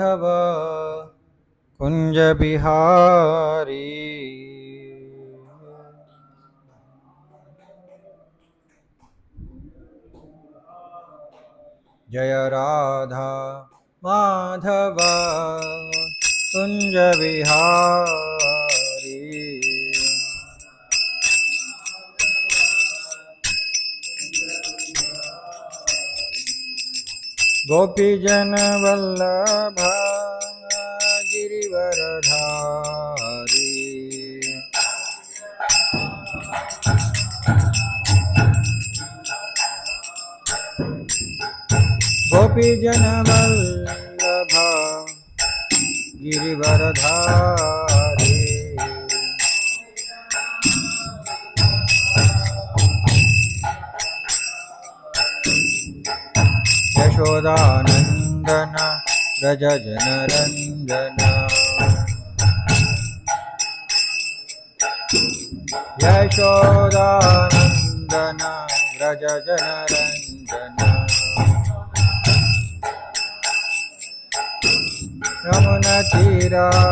माधव कुंज बिहारी जय राधा माधव कुंज बिहारी गोपी जन वल्लभ गिरिवरधारी गोपी जन वल्लभ गिरिवरधारी यशोदानंदन व्रज जनरंजन यशोदानंदन व्रज जनरंजन यमुना तीरावनचारी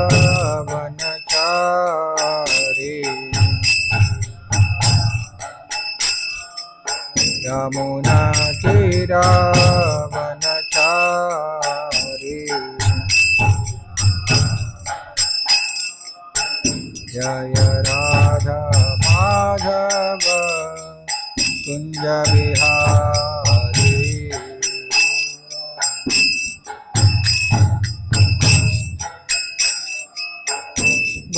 यमुना तीरावनचारी जय राधा माधव कुंज बिहारी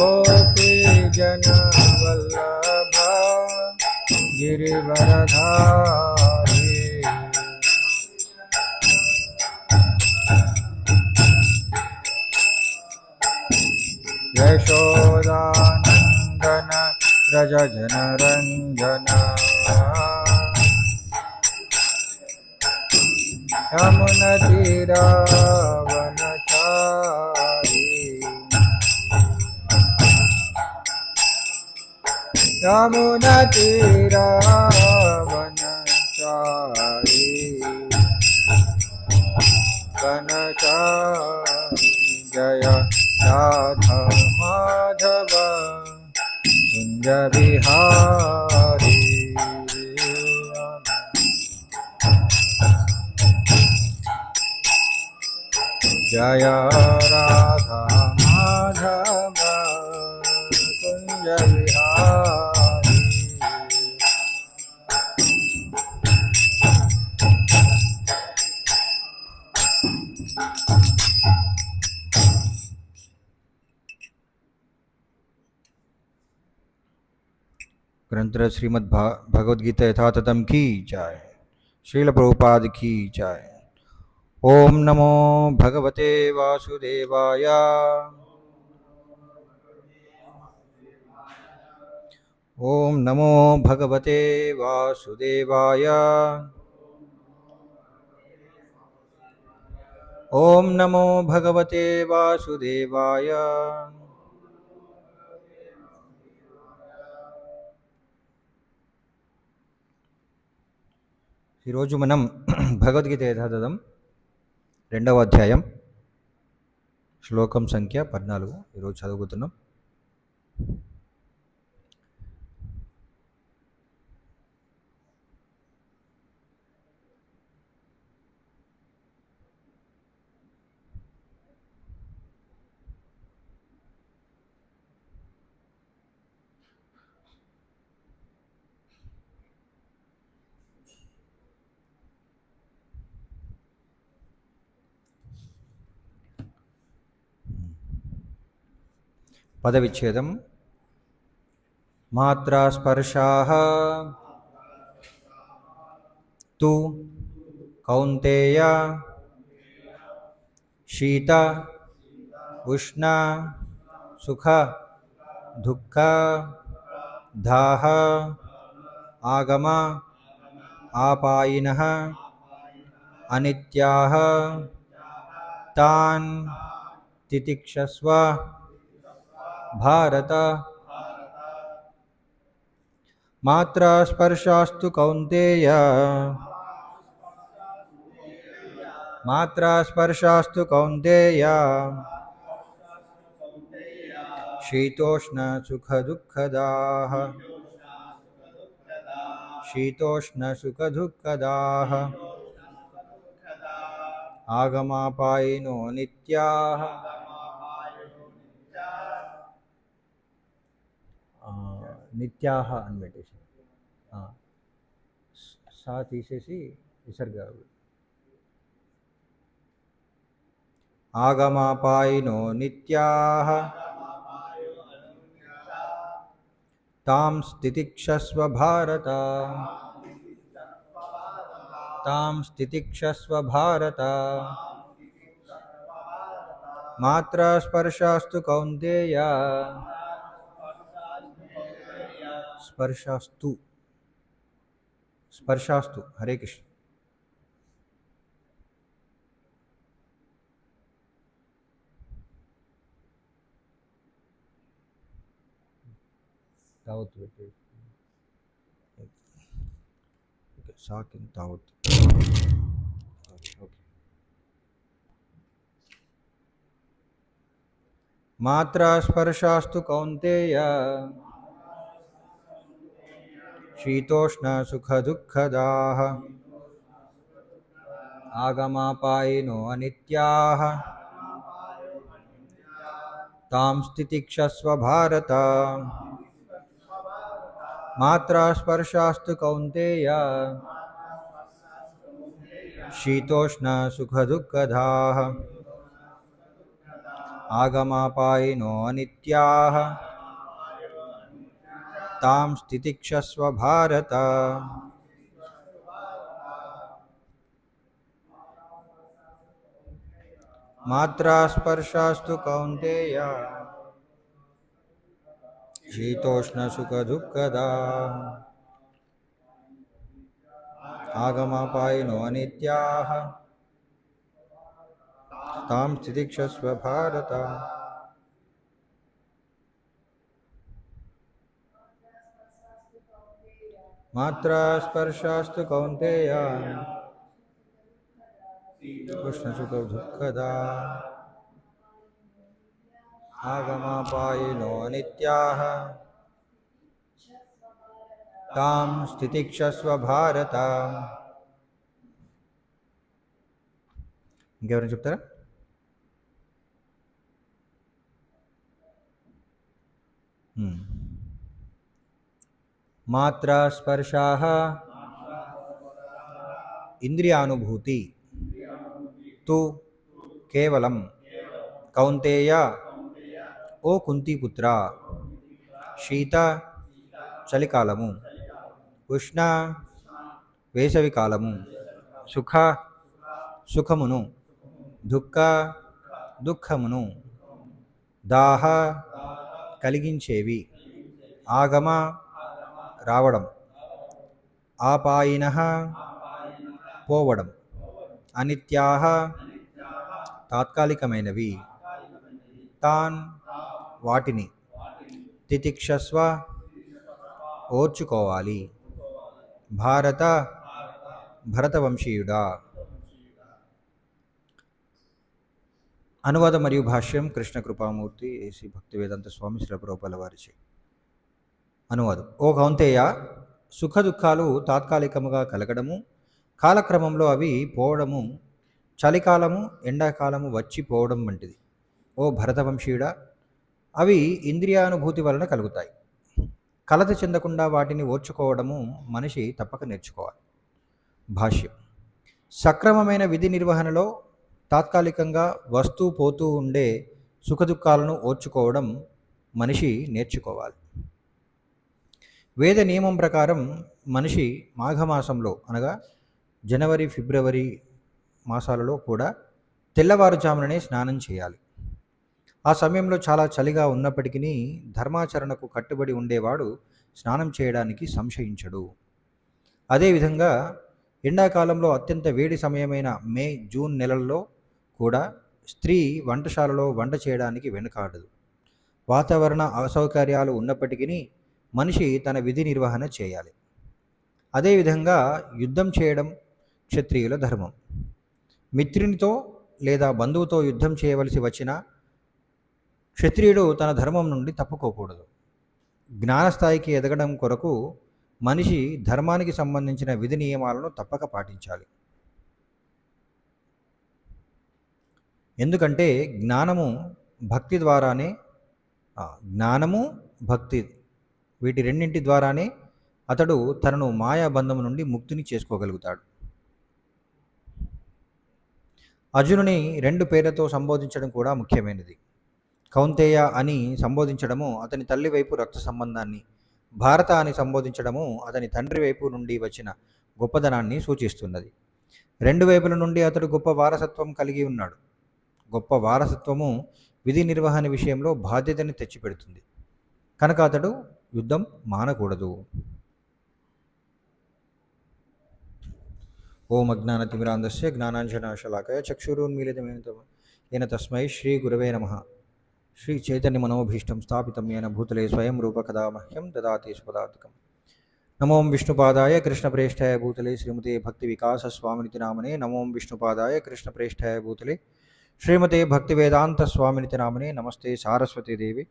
गोपी जन वल्लभ गिरिवरधारी यशोदानंदन व्रज जनरंजन यमुना तीरावनचारी यमुना तीरावनचारी वनचारी जय राधा माधव कुंज बिहारी जय राधा माधव कुंज बिहारी ग्रंथ श्रीमद् भगवद्गीता यथातथम की जय। श्रील प्रभुपाद की जय। ओम नमो भगवते वासुदेवाय। ओम नमो भगवते वासुदेवाय। ओम नमो भगवते वासुदेवाय। ఈరోజు మనం భగవద్గీత యథాతథం 2వ అధ్యాయం శ్లోకం సంఖ్య 14 ఈరోజు చదువుతున్నాం. పదవిచ్ఛేదం. మాత్రాస్పర్శాః తు కౌంతేయ శీత ఉష్ణ సుఖ దుఃఖ దాహ ఆగమ ఆపాయినః అనిత్యాః తాన్ తితిక్షస్వ భారత. మాత్రాస్పర్శాస్తు కౌంతేయ మాత్రా స్పర్శాస్తు కౌంతేయ శీతోష్ణ సుఖ దుఃఖదాః శీతోష్ణ సుఖ దుఃఖదాః ఆగమాపాయినో నిత్యాః నిత్యాః అని పెట్టేసి సా తీసేసి విసర్గ ఆగమాపాయినో నిత్యాః తాం స్థితిక్షస్వ భారత తాం స్థితిక్షస్వ భారత మాత్రా స్పర్శాస్తు కౌంతేయ స్పర్శాస్తు స్పర్శాస్తు హరే కృష్ణ తావత్ పెట్టే సాకిన్ తావత్ ఓకే మాత్రా స్పర్శాస్తు కౌంతేయ శీతోష్ణ సుఖ దుఃఖదాః ఆగమాపాయినో అనిత్యాః తాం స్థితిక్షస్వ భారత మాత్రా స్పర్శాస్తు కౌంతేయ శీతోష్ణ సుఖ దుఃఖదాః ఆగమాపాయినో అనిత్యాః తాం స్థితిక్షస్వ భారత మాత్రా స్పర్శాస్తు కౌంతేయ శీతోష్ణ సుఖ దుఃఖదాః ఆగమాపాయినో అనిత్యాః తాం స్థితిక్షస్వ భారత మాత్రా స్పర్శాస్తు కౌంతేయ కృష్ణ సుఖ దుఃఖదాః ఆగమాపాయినో నిత్యాః తాం స్థితిక్షస్వ భారత ఇంకెవరైనా చెప్తారా? మాత్రా స్పర్శాః ఇంద్రియానుభూతి తు కేవలం కౌంతేయ ఓ కుంతిపుత్ర శీత చలికాలము ఉష్ణ వేసవికాలము సుఖ సుఖమును దుఃఖ దుఃఖమును దాహ కలిగించేవి ఆగమ రావడం ఆపాయినః పోవడం అనిత్యాః తాత్కాలికమైనవి తాన్ వాటిని తితిక్షస్వ ఓర్చుకోవాలి భారత భరతవంశీయుడా. అనువాద మరియు భాష్యం కృష్ణ కృపామూర్తి ఏసీ భక్తివేదాంత స్వామి శ్రీ ప్రభుపాదుల వారిచే. అనువాదం. ఓ కౌంతేయ, సుఖ దుఃఖాలు తాత్కాలికముగా కలగడము, కాలక్రమంలో అవి పోవడము, చలికాలము ఎండాకాలము వచ్చి పోవడం వంటిది. ఓ భరతవంశీయుడా, అవి ఇంద్రియానుభూతి వలన కలుగుతాయి. కలత చెందకుండా వాటిని ఓర్చుకోవడము మనిషి తప్పక నేర్చుకోవాలి. భాష్యం. సక్రమమైన విధి నిర్వహణలో తాత్కాలికంగా వస్తూ పోతూ ఉండే సుఖదుఖాలను ఓర్చుకోవడం మనిషి నేర్చుకోవాలి. వేద నియమం ప్రకారం మనిషి మాఘమాసంలో అనగా జనవరి ఫిబ్రవరి మాసాలలో కూడా తెల్లవారుజాముననే స్నానం చేయాలి. ఆ సమయంలో చాలా చలిగా ఉన్నప్పటికీ ధర్మాచరణకు కట్టుబడి ఉండేవాడు స్నానం చేయడానికి సంశయించడు. అదేవిధంగా ఎండాకాలంలో అత్యంత వేడి సమయమైన మే జూన్ నెలల్లో కూడా స్త్రీ వంటశాలలో వంట చేయడానికి వెనుకాడదు. వాతావరణ అసౌకర్యాలు ఉన్నప్పటికీ మనిషి తన విధి నిర్వహణ చేయాలి. అదేవిధంగా యుద్ధం చేయడం క్షత్రియుల ధర్మం. మిత్రునితో లేదా బంధువుతో యుద్ధం చేయవలసి వచ్చిన క్షత్రియుడు తన ధర్మం నుండి తప్పుకోకూడదు. జ్ఞానస్థాయికి ఎదగడం కొరకు మనిషి ధర్మానికి సంబంధించిన విధి నియమాలను తప్పక పాటించాలి. ఎందుకంటే భక్తి ద్వారానే జ్ఞానము భక్తి వీటి రెండింటి ద్వారానే అతడు తనను మాయాబంధము నుండి ముక్తిని చేసుకోగలుగుతాడు. అర్జునుని 2 పేర్లతో సంబోధించడం కూడా ముఖ్యమైనది. కౌంతేయ అని సంబోధించడము అతని తల్లి వైపు రక్త సంబంధాన్ని, భారత అని సంబోధించడము అతని తండ్రి వైపు నుండి వచ్చిన గొప్పదనాన్ని సూచిస్తున్నది. 2 వైపుల నుండి అతడు గొప్ప వారసత్వం కలిగి ఉన్నాడు. గొప్ప వారసత్వము విధి నిర్వహణ విషయంలో బాధ్యతని తెచ్చిపెడుతుంది. కనుక అతడు యుద్ధం మానకూడదు. ఓం అజ్ఞానతిమిరాంధస్య జ్ఞానాంజనాశలాకయ చక్షురున్మీలితమేన తస్మై శ్రీ గురవే నమః. శ్రీ చైతన్య మనోభీష్టం స్థాపితం येन భూతలే స్వయం రూప కదా మహ్యం దదాతి స్వదాత్కం. నమో విష్ణుపాదాయ కృష్ణప్రేష్ఠాయ భూతలే శ్రీమతే భక్తి వికాస స్వామినితి నామనే. నమో విష్ణుపాదాయ కృష్ణప్రేష్ఠాయ భూతలే శ్రీమతే భక్తి వేదాంత స్వామినితి నామనే. నమస్తే సారస్వతీ దేవి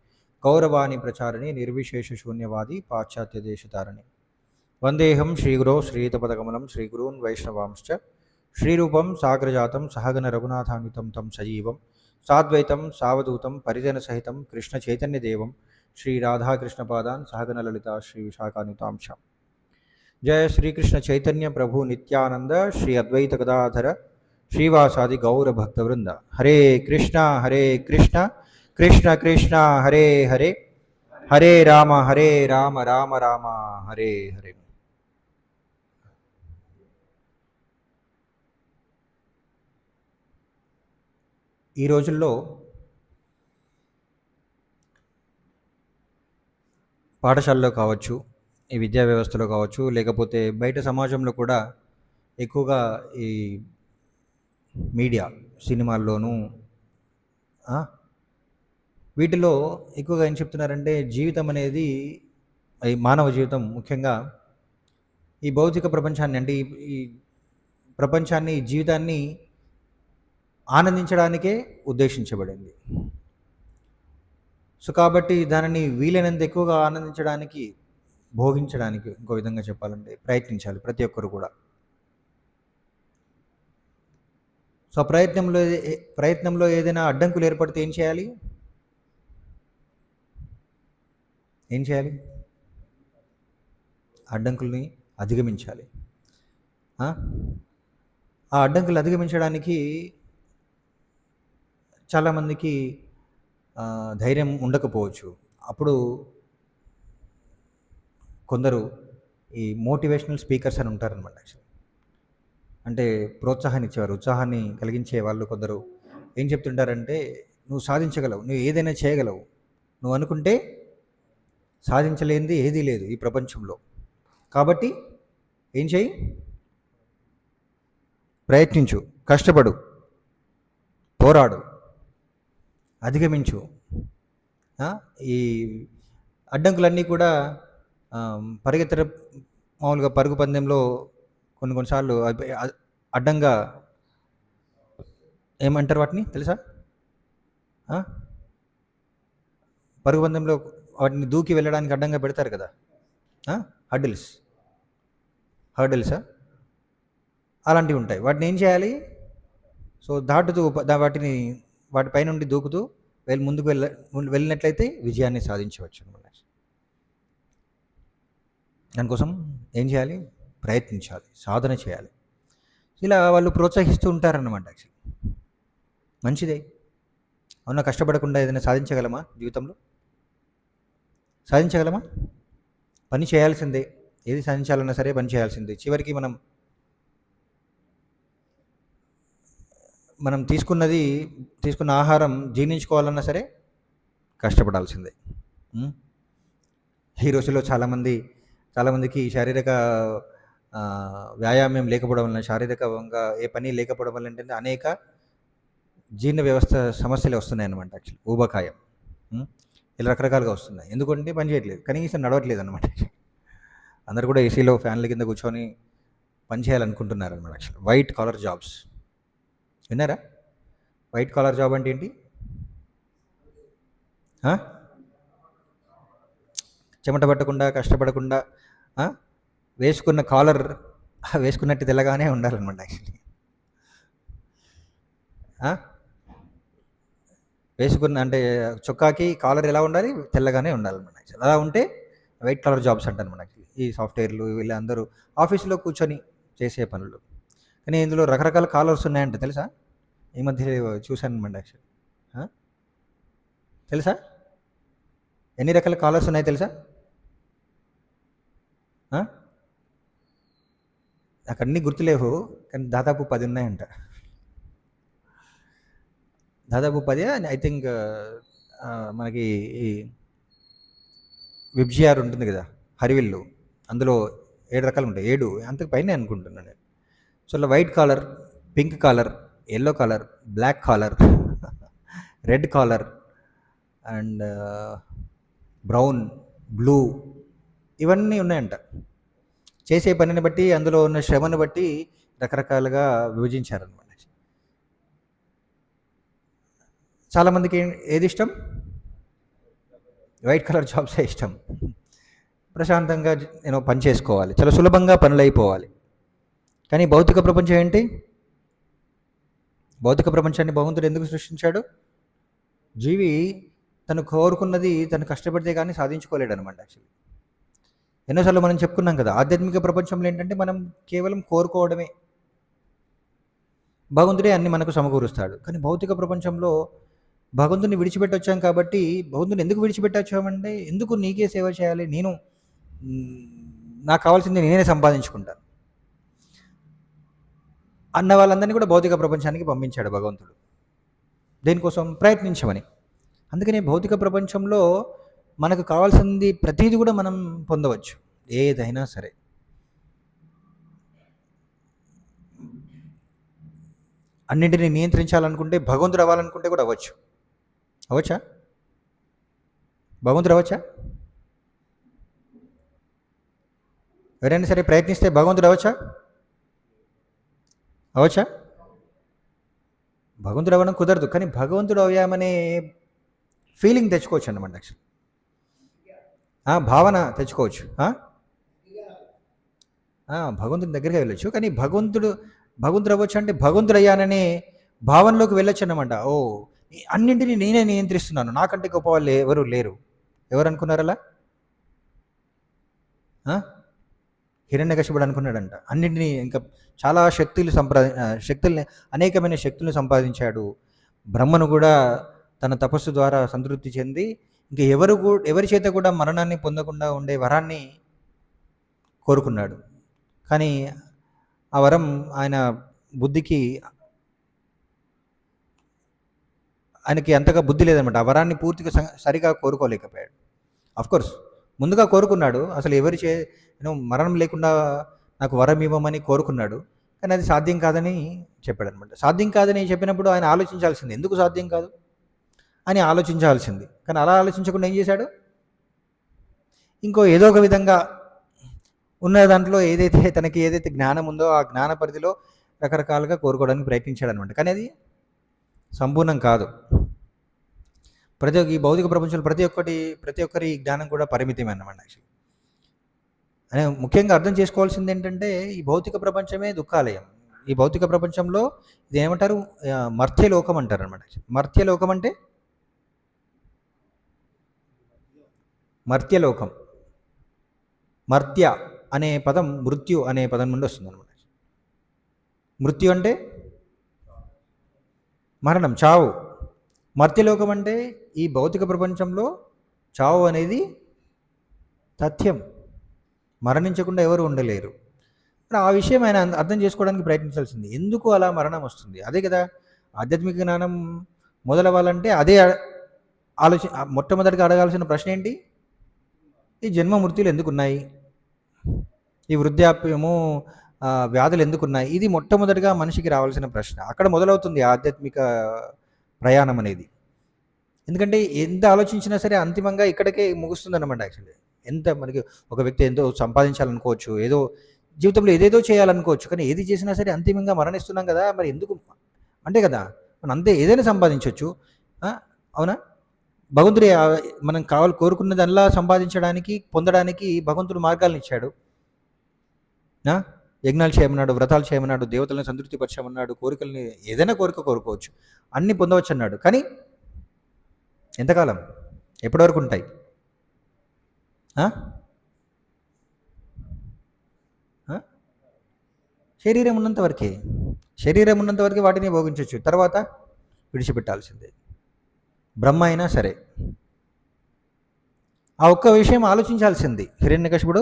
గౌరవాణి ప్రచారిణి నిర్విశేష శూన్యవాది పాశ్చాత్య దేశతారిణి. వందేహం శ్రీగురో శ్రీయుతపదకమలం శ్రీగురూన్ వైష్ణవాంశ్చ శ్రీరూపం సాగ్రజాతం సహగణ రఘునాథాన్వితం తం సజీవం సాద్వైతం సావధూతం పరిజన సహితం కృష్ణ చైతన్యదేవం శ్రీ రాధాకృష్ణపాదాన్ సహగణ లలిత శ్రీ విశాఖాన్వితాంశ. జయ శ్రీకృష్ణ చైతన్య ప్రభు నిత్యానంద శ్రీ అద్వైత గదాధర శ్రీవాసాది గౌర భక్తవృంద. హరే కృష్ణ కృష్ణ కృష్ణ హరే హరే హరే రామ రామ రామ హరే హరే. ఈ రోజుల్లో పాఠశాలలో కావచ్చు, ఈ విద్యా వ్యవస్థలో కావచ్చు, లేకపోతే బయట సమాజంలో కూడా ఎక్కువగా ఈ మీడియా సినిమాల్లోనూ వీటిలో ఎక్కువగా ఏం చెప్తున్నారంటే జీవితం అనేది, ఈ మానవ జీవితం ముఖ్యంగా ఈ భౌతిక ప్రపంచాన్ని అంటే ఈ ప్రపంచాన్ని ఈ జీవితాన్ని ఆనందించడానికే ఉద్దేశించబడింది. సో కాబట్టి దానిని వీలైనంత ఎక్కువగా ఆనందించడానికి, భోగించడానికి, ఇంకో విధంగా చెప్పాలంటే ప్రయత్నించాలి ప్రతి ఒక్కరు కూడా. సో ప్రయత్నంలో ఏదైనా అడ్డంకులు ఏర్పడితే ఏం చేయాలి? అడ్డంకుల్ని అధిగమించాలి. ఆ అడ్డంకులు అధిగమించడానికి చాలామందికి ధైర్యం ఉండకపోవచ్చు. అప్పుడు కొందరు ఈ మోటివేషనల్ స్పీకర్స్ అని ఉంటారనమాట. అంటే ప్రోత్సాహాన్ని ఇచ్చేవారు, ఉత్సాహాన్ని కలిగించే వాళ్ళు కొందరు ఏం చెప్తుంటారంటే, నువ్వు సాధించగలవు, నువ్వు ఏదైనా చేయగలవు, నువ్వు అనుకుంటే సాధించలేనిది ఏదీ లేదు ఈ ప్రపంచంలో. కాబట్టి ఏం చేయి? ప్రయత్నించు, కష్టపడు, పోరాడు, అధిగమించు. ఈ అడ్డంకులన్నీ కూడా మామూలుగా పరుగు పందెంలో కొన్నిసార్లు అడ్డంగా ఏమంటారు వాటిని తెలుసా? పరుగు పందెంలో వాటిని దూకి వెళ్ళడానికి అడ్డంగా పెడతారు కదా, హర్డిల్సా అలాంటివి ఉంటాయి. వాటిని ఏం చేయాలి? సో దాటుతూ వాటిపై నుండి దూకుతూ ముందుకు వెళ్ళినట్లయితే విజయాన్ని సాధించవచ్చు అనమాట. దానికోసం ఏం చేయాలి? ప్రయత్నించాలి, సాధన చేయాలి. ఇలా వాళ్ళు ప్రోత్సహిస్తూ ఉంటారన్నమాట. యాక్చువల్లీ మంచిదే. అవునా? కష్టపడకుండా ఏదైనా సాధించగలమా? జీవితంలో సాధించగలమా? పని చేయాల్సిందే. ఏది సాధించాలన్నా సరే పని చేయాల్సిందే. చివరికి మనం తీసుకున్న ఆహారం జీర్ణించుకోవాలన్నా సరే కష్టపడాల్సిందే. ఈ రోజుల్లో చాలామందికి శారీరక వ్యాయామం లేకపోవడం వలన, శారీరకంగా ఏ పని లేకపోవడం వల్ల ఏంటంటే అనేక జీర్ణ వ్యవస్థ సమస్యలు వస్తున్నాయి అన్నమాట. యాక్చువల్లీ ఊబకాయం ఇలా రకరకాలుగా వస్తున్నాయి. ఎందుకంటే పని చేయట్లేదు, కనీసం నడవట్లేదు అనమాట. అందరు కూడా ఏసీలో ఫ్యాన్ల కింద కూర్చొని పని చేయాలనుకుంటున్నారు అనమాట. Actually white collar jobs. విన్నారా? వైట్ కాలర్ జాబ్ అంటే ఏంటి? ఆ? చెమట పట్టకుండా, కష్టపడకుండా, ఆ? వేసుకున్న కాలర్ వేసుకున్నట్టు తెల్లగానే ఉండాలన్నమాట యాక్చువల్లీ. వేసుకున్న అంటే చొక్కాకి కాలర్ ఎలా ఉండాలి? తెల్లగానే ఉండాలన్నమాట యాక్చువల్. అలా ఉంటే వైట్ కలర్ జాబ్స్ అంటారు మనకి. ఈ సాఫ్ట్వేర్లు వీళ్ళందరూ ఆఫీసులో కూర్చొని చేసే పనులు. కానీ ఇందులో రకరకాల కాలర్స్ ఉన్నాయంట తెలుసా? ఈ మధ్య చూశాను అనమాట యాక్చువల్. తెలుసా? ఎన్ని రకాల కాలర్స్ ఉన్నాయి తెలుసా? నాకు అన్నీ గుర్తులేవు, కానీ దాదాపు 10 ఉన్నాయంట. దాదాపు 10 ఐ థింక్. మనకి ఈ విబ్జిఆర్ ఉంటుంది కదా, హరివిల్లు, అందులో 7 రకాలు ఉంటాయి. 7 అంతకు పైనే అనుకుంటున్నాను నేను. సో అలా white collar, pink collar, yellow collar, black collar, red collar and brown, blue, ఇవన్నీ ఉన్నాయంట. చేసే పనిని బట్టి, అందులో ఉన్న శ్రమను బట్టి రకరకాలుగా విభజించారనమాట. చాలామందికి ఏది ఇష్టం? వైట్ కలర్ జాబ్సే ఇష్టం. ప్రశాంతంగా నేను పని చేసుకోవాలి, చాలా సులభంగా పనులు అయిపోవాలి. కానీ భౌతిక ప్రపంచం ఏంటి? భౌతిక ప్రపంచాన్ని భగవంతుడు ఎందుకు సృష్టించాడు? జీవి తను కోరుకున్నది తను కష్టపడితే కానీ సాధించుకోలేడు అనమాట యాక్చువల్లీ. ఎన్నోసార్లు మనం చెప్పుకున్నాం కదా, ఆధ్యాత్మిక ప్రపంచంలో ఏంటంటే మనం కేవలం కోరుకోవడమే, భగవంతుడే అన్ని మనకు సమకూరుస్తాడు. కానీ భౌతిక ప్రపంచంలో భగవంతుని విడిచిపెట్టొచ్చాం కాబట్టి, భగవంతుని ఎందుకు విడిచిపెట్టొచ్చామంటే, ఎందుకు నీకే సేవ చేయాలి, నేను నాకు కావాల్సింది నేనే సంపాదించుకుంటాను అన్న వాళ్ళందరినీ కూడా భౌతిక ప్రపంచానికి పంపించాడు భగవంతుడు. దేనికోసం? ప్రయత్నించమని. అందుకనే భౌతిక ప్రపంచంలో మనకు కావాల్సింది ప్రతిదీ కూడా మనం పొందవచ్చు, ఏదైనా సరే. అన్నింటినీ నియంత్రించాలనుకుంటే, భగవంతుడు అవ్వాలనుకుంటే కూడా అవ్వచ్చు. అవచ్చా? భగవంతుడు అవ్వచ్చా? ఎవరైనా సరే ప్రయత్నిస్తే భగవంతుడు అవ్వచ్చా? అవచ్చా? భగవంతుడు అవ్వడం కుదరదు, కానీ భగవంతుడు అవ్యామనే ఫీలింగ్ తెచ్చుకోవచ్చు అన్నమాట యాక్చువల్. భావన తెచ్చుకోవచ్చు. భగవంతుని దగ్గరికి వెళ్ళొచ్చు, కానీ భగవంతుడు అవ్వచ్చు అంటే భగవంతుడు అయ్యాననే భావనలోకి వెళ్ళొచ్చు అన్నమాట. ఓ, అన్నింటినీ నేనే నియంత్రిస్తున్నాను, నాకంటే గొప్ప వాళ్ళు ఎవరు లేరు. ఎవరు అనుకున్నారలా? హిరణ్యకశిపుడు అనుకున్నాడంట. అన్నింటినీ, ఇంకా చాలా శక్తుల్ని, అనేకమైన శక్తులను సంపాదించాడు. బ్రహ్మను కూడా తన తపస్సు ద్వారా సంతృప్తి చెంది, ఇంకా ఎవరి చేత కూడా మరణాన్ని పొందకుండా ఉండే వరాన్ని కోరుకున్నాడు. కానీ ఆ వరం ఆయన బుద్ధికి, ఆయనకి అంతగా బుద్ధి లేదనమాట. ఆ వరాన్ని పూర్తిగా సరిగా కోరుకోలేకపోయాడు. అఫ్కోర్స్ ముందుగా కోరుకున్నాడు, అసలు మరణం లేకుండా నాకు వరం ఇవ్వమని కోరుకున్నాడు. కానీ అది సాధ్యం కాదని చెప్పాడు అనమాట. సాధ్యం కాదని చెప్పినప్పుడు ఆయన ఆలోచించాల్సింది, ఎందుకు సాధ్యం కాదు అని ఆలోచించాల్సింది. కానీ అలా ఆలోచించకుండా ఏం చేశాడు? ఇంకో ఏదో ఒక విధంగా ఉన్న దాంట్లో తనకి ఏదైతే జ్ఞానం ఉందో ఆ జ్ఞాన పరిధిలో రకరకాలుగా కోరుకోవడానికి ప్రయత్నించాడు అనమాట. కానీ అది సంపూర్ణం కాదు. ఈ భౌతిక ప్రపంచంలో ప్రతి ఒక్కరి జ్ఞానం కూడా పరిమితమే అన్నమాట యాక్చువల్లీ. అని ముఖ్యంగా అర్థం చేసుకోవాల్సింది ఏంటంటే, ఈ భౌతిక ప్రపంచమే దుఃఖాలయం. ఈ భౌతిక ప్రపంచంలో ఇది ఏమంటారు? మర్త్యలోకం అంటారు అనమాట. మర్త్యలోకం అంటే మర్త్యలోకం. మర్త్య అనే పదం మృత్యు అనే పదం నుండి వస్తుంది అనమాట. మృత్యు అంటే మరణం, చావు. మర్త్యలోకం అంటే ఈ భౌతిక ప్రపంచంలో చావు అనేది తథ్యం, మరణించకుండా ఎవరు ఉండలేరు. ఆ విషయం ఆయన అర్థం చేసుకోవడానికి ప్రయత్నించాల్సింది. ఎందుకు అలా మరణం వస్తుంది? అదే కదా ఆధ్యాత్మిక జ్ఞానం మొదలవ్వాలంటే. అదే మొట్టమొదటిగా అడగాల్సిన ప్రశ్న ఏంటి? ఈ జన్మ మృత్యులు ఎందుకున్నాయి? ఈ వృద్ధాప్యము, వ్యాధులు ఎందుకున్నాయి? ఇది మొట్టమొదటిగా మనిషికి రావాల్సిన ప్రశ్న. అక్కడ మొదలవుతుంది ఆధ్యాత్మిక ప్రయాణం అనేది. ఎందుకంటే ఎంత ఆలోచించినా సరే అంతిమంగా ఇక్కడికే ముగుస్తుంది అన్నమాట యాక్చువల్లీ. ఎంత మనకి ఒక వ్యక్తి ఎంతో సంపాదించాలనుకోవచ్చు, ఏదో జీవితంలో ఏదేదో చేయాలనుకోవచ్చు, కానీ ఏది చేసినా సరే అంతిమంగా మరణిస్తున్నాం కదా. మరి ఎందుకు అంతే కదా, మనం అంతే ఏదైనా సంపాదించవచ్చు. అవునా? భగవంతుడు మనం కోరుకున్నదల్లా సంపాదించడానికి, పొందడానికి భగవంతుడు మార్గాలను ఇచ్చాడు. యజ్ఞాలు చేయమన్నాడు, వ్రతాలు చేయమన్నాడు, దేవతలను సంతృప్తిపరచమన్నాడు, కోరికల్ని ఏదైనా కోరిక కోరుకోవచ్చు, అన్నీ పొందవచ్చు అన్నాడు. కానీ ఎంతకాలం, ఎప్పటి వరకు ఉంటాయి? శరీరం ఉన్నంత వరకే, శరీరం ఉన్నంత వరకే వాటిని భోగించవచ్చు, తర్వాత విడిచిపెట్టాల్సిందే. బ్రహ్మ అయినా సరే ఆ ఒక్క విషయం ఆలోచించాల్సింది హిరణ్యకశిపుడు,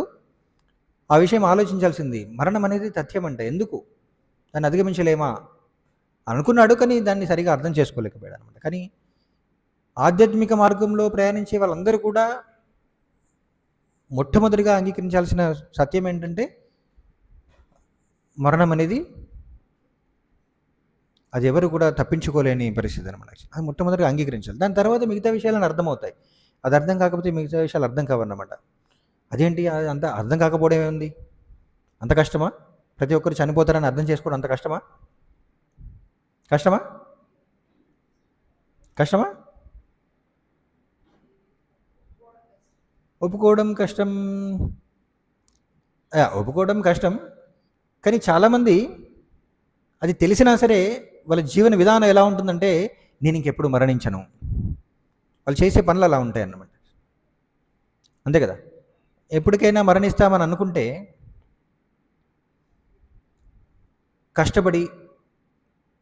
ఆ విషయం ఆలోచించాల్సింది. మరణం అనేది తథ్యం అంటే ఎందుకు దాన్ని అధిగమించలేమా అనుకున్నాడు, కానీ దాన్ని సరిగా అర్థం చేసుకోలేకపోయాడు అనమాట. కానీ ఆధ్యాత్మిక మార్గంలో ప్రయాణించే వాళ్ళందరూ కూడా మొట్టమొదటిగా అంగీకరించాల్సిన సత్యం ఏంటంటే మరణం అనేది అది ఎవరు కూడా తప్పించుకోలేని పరిస్థితి అనమాట. అది మొట్టమొదటిగా అంగీకరించాలి, దాని తర్వాత మిగతా విషయాలను అర్థమవుతాయి. అది అర్థం కాకపోతే మిగతా విషయాలు అర్థం కావన్నమాట. అదేంటి అంత అర్థం కాకపోవడం ఏముంది? అంత కష్టమా? ప్రతి ఒక్కరు చనిపోతారని అర్థం చేసుకోవడం అంత కష్టమా? కష్టమా? కష్టమా? ఒప్పుకోవడం కష్టం, ఒప్పుకోవడం కష్టం. కానీ చాలామంది అది తెలిసినా సరే వాళ్ళ జీవన విధానం ఎలా ఉంటుందంటే నేను ఇంకెప్పుడు మరణించను, వాళ్ళు చేసే పనులు అలా ఉంటాయి అన్నమాట. అంతే కదా, ఎప్పటికైనా మరణిస్తామని అనుకుంటే కష్టపడి,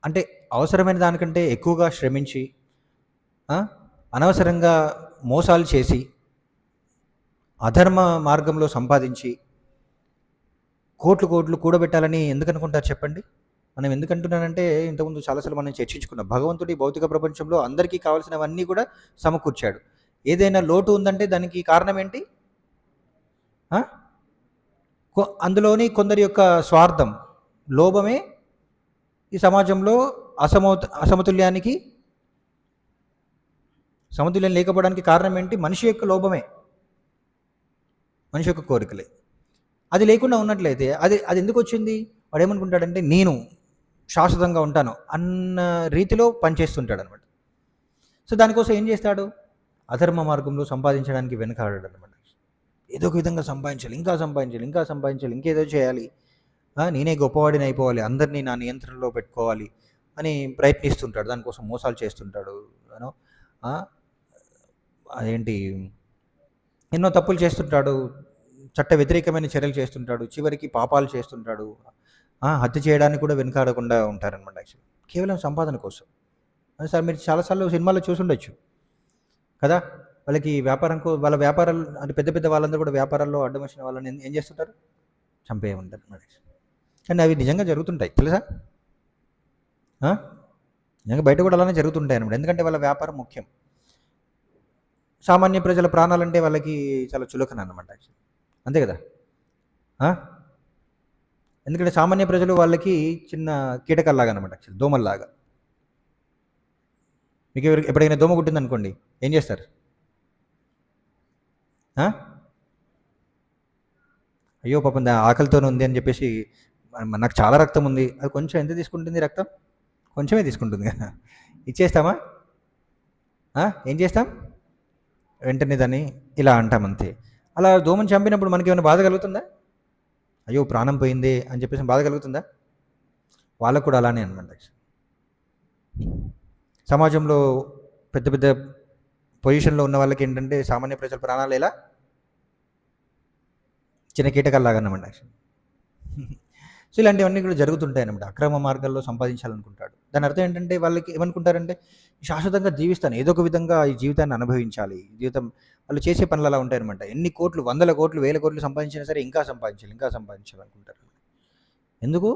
అంటే అవసరమైన దానికంటే ఎక్కువగా శ్రమించి, అనవసరంగా మోసాలు చేసి, అధర్మ మార్గంలో సంపాదించి కోట్లు కోట్లు కూడబెట్టాలని ఎందుకు అనుకుంటారు చెప్పండి? మనం ఎందుకంటున్నానంటే ఇంతకుముందు చాలాసార్లు మనం చర్చించుకున్నాం. భగవంతుడి భౌతిక ప్రపంచంలో అందరికీ కావాల్సినవన్నీ కూడా సమకూర్చాడు. ఏదైనా లోటు ఉందంటే దానికి కారణం ఏంటి? అందులోని కొందరి యొక్క స్వార్థం, లోభమే ఈ సమాజంలో అసమతుల్యం లేకపోవడానికి కారణం ఏంటి? మనిషి యొక్క లోభమే, మనిషి యొక్క కోరికలే. అది లేకుండా ఉన్నట్లయితే అది ఎందుకు వచ్చింది? వాడు ఏమనుకుంటాడంటే నేను శాశ్వతంగా ఉంటాను అన్న రీతిలో పనిచేస్తుంటాడు అనమాట. సో దానికోసం ఏం చేస్తాడు? అధర్మ మార్గంలో సంపాదించడానికి వెనకాడాడు అనమాట. ఏదో ఒక విధంగా సంపాదించాలి, ఇంకా సంపాదించాలి, ఇంకేదో చేయాలి, నేనే గొప్పవాడిని అయిపోవాలి, అందరినీ నా నియంత్రణలో పెట్టుకోవాలి అని ప్రయత్నిస్తుంటాడు. దానికోసం మోసాలు చేస్తుంటాడు, అదేంటి ఎన్నో తప్పులు చేస్తుంటాడు, చట్ట వ్యతిరేకమైన చర్యలు చేస్తుంటాడు, చివరికి పాపాలు చేస్తుంటాడు, హత్య చేయడానికి కూడా వెనుకాడకుండా ఉంటారనమాట. యాక్చువల్లీ కేవలం సంపాదన కోసం. సార్ మీరు చాలాసార్లు సినిమాల్లో చూసుండొచ్చు కదా, వాళ్ళకి వాళ్ళ వ్యాపారాలు అంటే పెద్ద పెద్ద వాళ్ళందరూ కూడా వ్యాపారాల్లో అడ్డం వచ్చిన వాళ్ళని ఏం చేస్తుంటారు? చంపే ఉంటారు అనమాట. కానీ అవి నిజంగా జరుగుతుంటాయి తెలుసా? నిజంగా బయట కూడా అలానే జరుగుతుంటాయి అనమాట. ఎందుకంటే వాళ్ళ వ్యాపారం ముఖ్యం. సామాన్య ప్రజల ప్రాణాలంటే వాళ్ళకి చాలా చులకన అనమాట. అంతే కదా, ఎందుకంటే సామాన్య ప్రజలు వాళ్ళకి చిన్న కీటకాల్లాగా అనమాట, యాక్చువల్లీ దోమల్లాగా. మీకు ఎప్పుడైనా దోమ కుట్టింది అనుకోండి, ఏం చేస్తారు? అయ్యో పాపం ఆకలితోనే ఉంది అని చెప్పేసి, నాకు చాలా రక్తం ఉంది, అది కొంచెం ఎంత తీసుకుంటుంది రక్తం? కొంచెమే తీసుకుంటుంది కదా, ఇచ్చేస్తామా? ఏం చేస్తాం? వెంటనే దాన్ని ఇలా అంటాం అంతే. అలా దోమని చంపినప్పుడు మనకి ఏమైనా బాధ కలుగుతుందా? అయ్యో ప్రాణం పోయింది అని చెప్పేసి బాధ కలుగుతుందా? వాళ్ళకు కూడా అలానే అనమాట. సమాజంలో పెద్ద పెద్ద పొజిషన్లో ఉన్న వాళ్ళకి ఏంటంటే సామాన్య ప్రజల ప్రాణాలు ఎలా చిన్న కీటకాల్లాగా అన్నమాట. సో ఇలాంటివన్నీ కూడా జరుగుతుంటాయి అన్నమాట. అక్రమ మార్గాల్లో సంపాదించాలనుకుంటాడు. దాని అర్థం ఏంటంటే వాళ్ళకి ఏమనుకుంటారంటే శాశ్వతంగా జీవిస్తాను, ఏదో ఒక విధంగా ఈ జీవితాన్ని అనుభవించాలి, జీవితం వాళ్ళు చేసే పనులు అలా ఉంటాయన్నమాట. ఎన్ని కోట్లు, 100 కోట్లు 1000 కోట్లు సంపాదించినా సరే ఇంకా సంపాదించాలి అనుకుంటారు. ఎందుకు?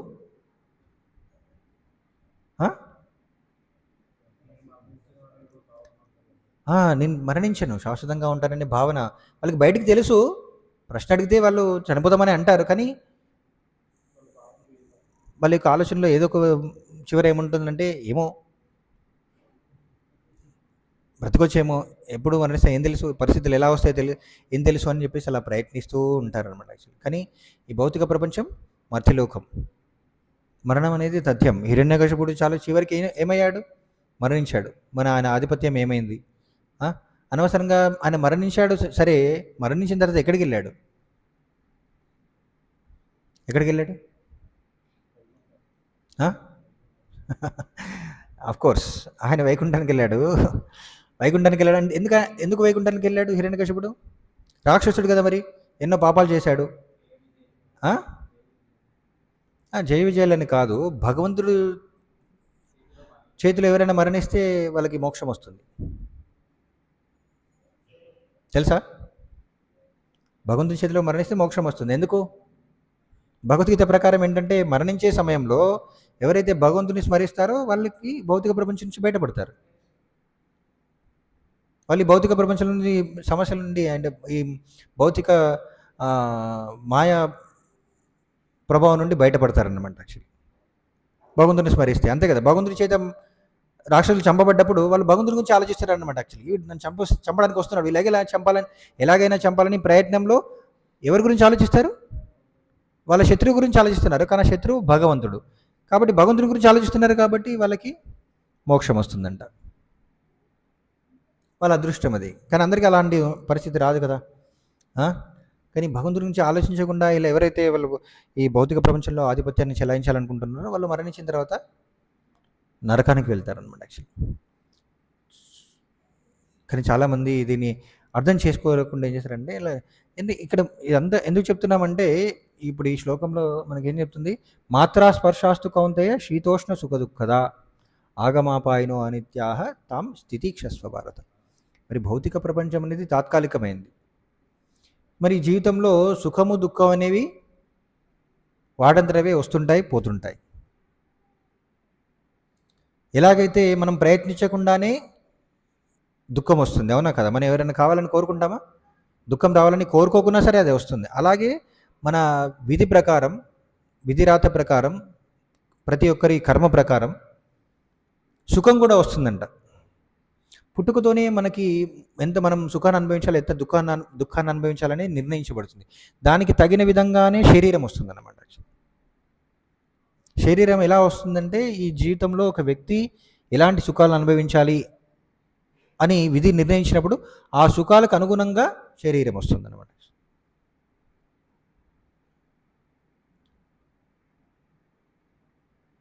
నేను మరణించను, శాశ్వతంగా ఉంటాననే భావన వాళ్ళకి బయటికి తెలుసు. ప్రశ్న అడిగితే వాళ్ళు చనిపోదామని అంటారు, కానీ వాళ్ళ యొక్క ఆలోచనలో ఏదో ఒక చివర ఏముంటుందంటే ఏమో బ్రతకొచ్చేమో, ఎప్పుడు మరణిస్తే ఏం తెలుసు, పరిస్థితులు ఎలా వస్తాయో ఏం తెలుసు అని చెప్పేసి అలా ప్రయత్నిస్తూ ఉంటారనమాట యాక్చువల్లీ. కానీ ఈ భౌతిక ప్రపంచం మర్త్యలోకం, మరణం అనేది తథ్యం. హిరణ్యకశిపుడు చాలా చివరికి ఏమయ్యాడు? మరణించాడు. ఆయన ఆధిపత్యం ఏమైంది? ఆ? అనవసరంగా ఆయన మరణించాడు. సరే, మరణించిన తర్వాత ఎక్కడికి వెళ్ళాడు? ఎక్కడికి వెళ్ళాడు? కోర్స్ ఆయన వైకుంఠానికి వెళ్ళాడు. వైకుంఠానికి వెళ్ళాడు అంటే ఎందుకు వైకుంఠానికి వెళ్ళాడు హిరణ్యకశిపుడు? రాక్షసుడు కదా, మరి ఎన్నో పాపాలు చేశాడు. జయ విజయాలని కాదు, భగవంతుడు చేతిలో ఎవరైనా మరణిస్తే వాళ్ళకి మోక్షం వస్తుంది, తెలుసా? భగవంతుడి చేతిలో మరణిస్తే మోక్షం వస్తుంది. ఎందుకు? భగవద్గీత ప్రకారం ఏంటంటే మరణించే సమయంలో ఎవరైతే భగవంతుని స్మరిస్తారో వాళ్ళకి భౌతిక ప్రపంచం నుంచి బయటపడతారు. వాళ్ళు భౌతిక ప్రపంచం నుండి, సమస్యల నుండి, అండ్ ఈ భౌతిక మాయా ప్రభావం నుండి బయటపడతారన్నమాట. యాక్చువల్లీ భగవంతుని స్మరిస్తే అంతే కదా. భగవంతుడి చేత రాక్షసులు చంపబడ్డప్పుడు వాళ్ళు భగవంతుడి గురించి ఆలోచిస్తారనమాట. యాక్చువల్లీ నన్ను చంపడానికి వస్తున్నాడు, ఎలాగైనా చంపాలని ప్రయత్నంలో ఎవరి గురించి ఆలోచిస్తారు? వాళ్ళ శత్రువు గురించి ఆలోచిస్తున్నారు. కానీ శత్రువు భగవంతుడు కాబట్టి భగవంతుడి గురించి ఆలోచిస్తున్నారు కాబట్టి వాళ్ళకి మోక్షం వస్తుందంట. వాళ్ళ అదృష్టం అది. కానీ అందరికీ అలాంటి పరిస్థితి రాదు కదా. కానీ భగవంతుడి గురించి ఆలోచించకుండా ఇలా ఎవరైతే వాళ్ళు ఈ భౌతిక ప్రపంచంలో ఆధిపత్యాన్ని చెలాయించాలనుకుంటున్నారో వాళ్ళు మరణించిన తర్వాత నరకానికి వెళ్తారనమాట యాక్చువల్లీ. కానీ చాలామంది దీన్ని అర్థం చేసుకోకుండా ఏం చేస్తారంటే ఇలా ఇక్కడ ఇదంతా ఎందుకు చెప్తున్నామంటే ఇప్పుడు ఈ శ్లోకంలో మనకేం చెప్తుంది? మాత్రా స్పర్శాస్తు కౌంతేయ శీతోష్ణ సుఖ దుఃఖదా ఆగమాపాయనో అనిత్యాహ తాం స్థితిక్షస్వ భారత. మరి భౌతిక ప్రపంచం అనేది తాత్కాలికమైంది. మరి జీవితంలో సుఖము దుఃఖం అనేవి వాడంతరవే వస్తుంటాయి, పోతుంటాయి. ఎలాగైతే మనం ప్రయత్నించకుండానే దుఃఖం వస్తుంది, అవునా కదా? మనం ఎవరైనా కావాలని కోరుకుంటామా? దుఃఖం రావాలని కోరుకోకున్నా సరే అది వస్తుంది. అలాగే మన విధి ప్రకారం, విధిరాత ప్రకారం, ప్రతి ఒక్కరి కర్మ ప్రకారం సుఖం కూడా వస్తుందంట. పుట్టుకతోనే మనకి ఎంత మనం సుఖాన్ని అనుభవించాలి, ఎంత దుఃఖాన్ని అనుభవించాలని నిర్ణయించబడుతుంది. దానికి తగిన విధంగానే శరీరం వస్తుందన్నమాట. శరీరం ఎలా వస్తుందంటే ఈ జీవితంలో ఒక వ్యక్తి ఎలాంటి సుఖాలను అనుభవించాలి అని విధి నిర్ణయించినప్పుడు ఆ సుఖాలకు అనుగుణంగా శరీరం వస్తుందన్నమాట.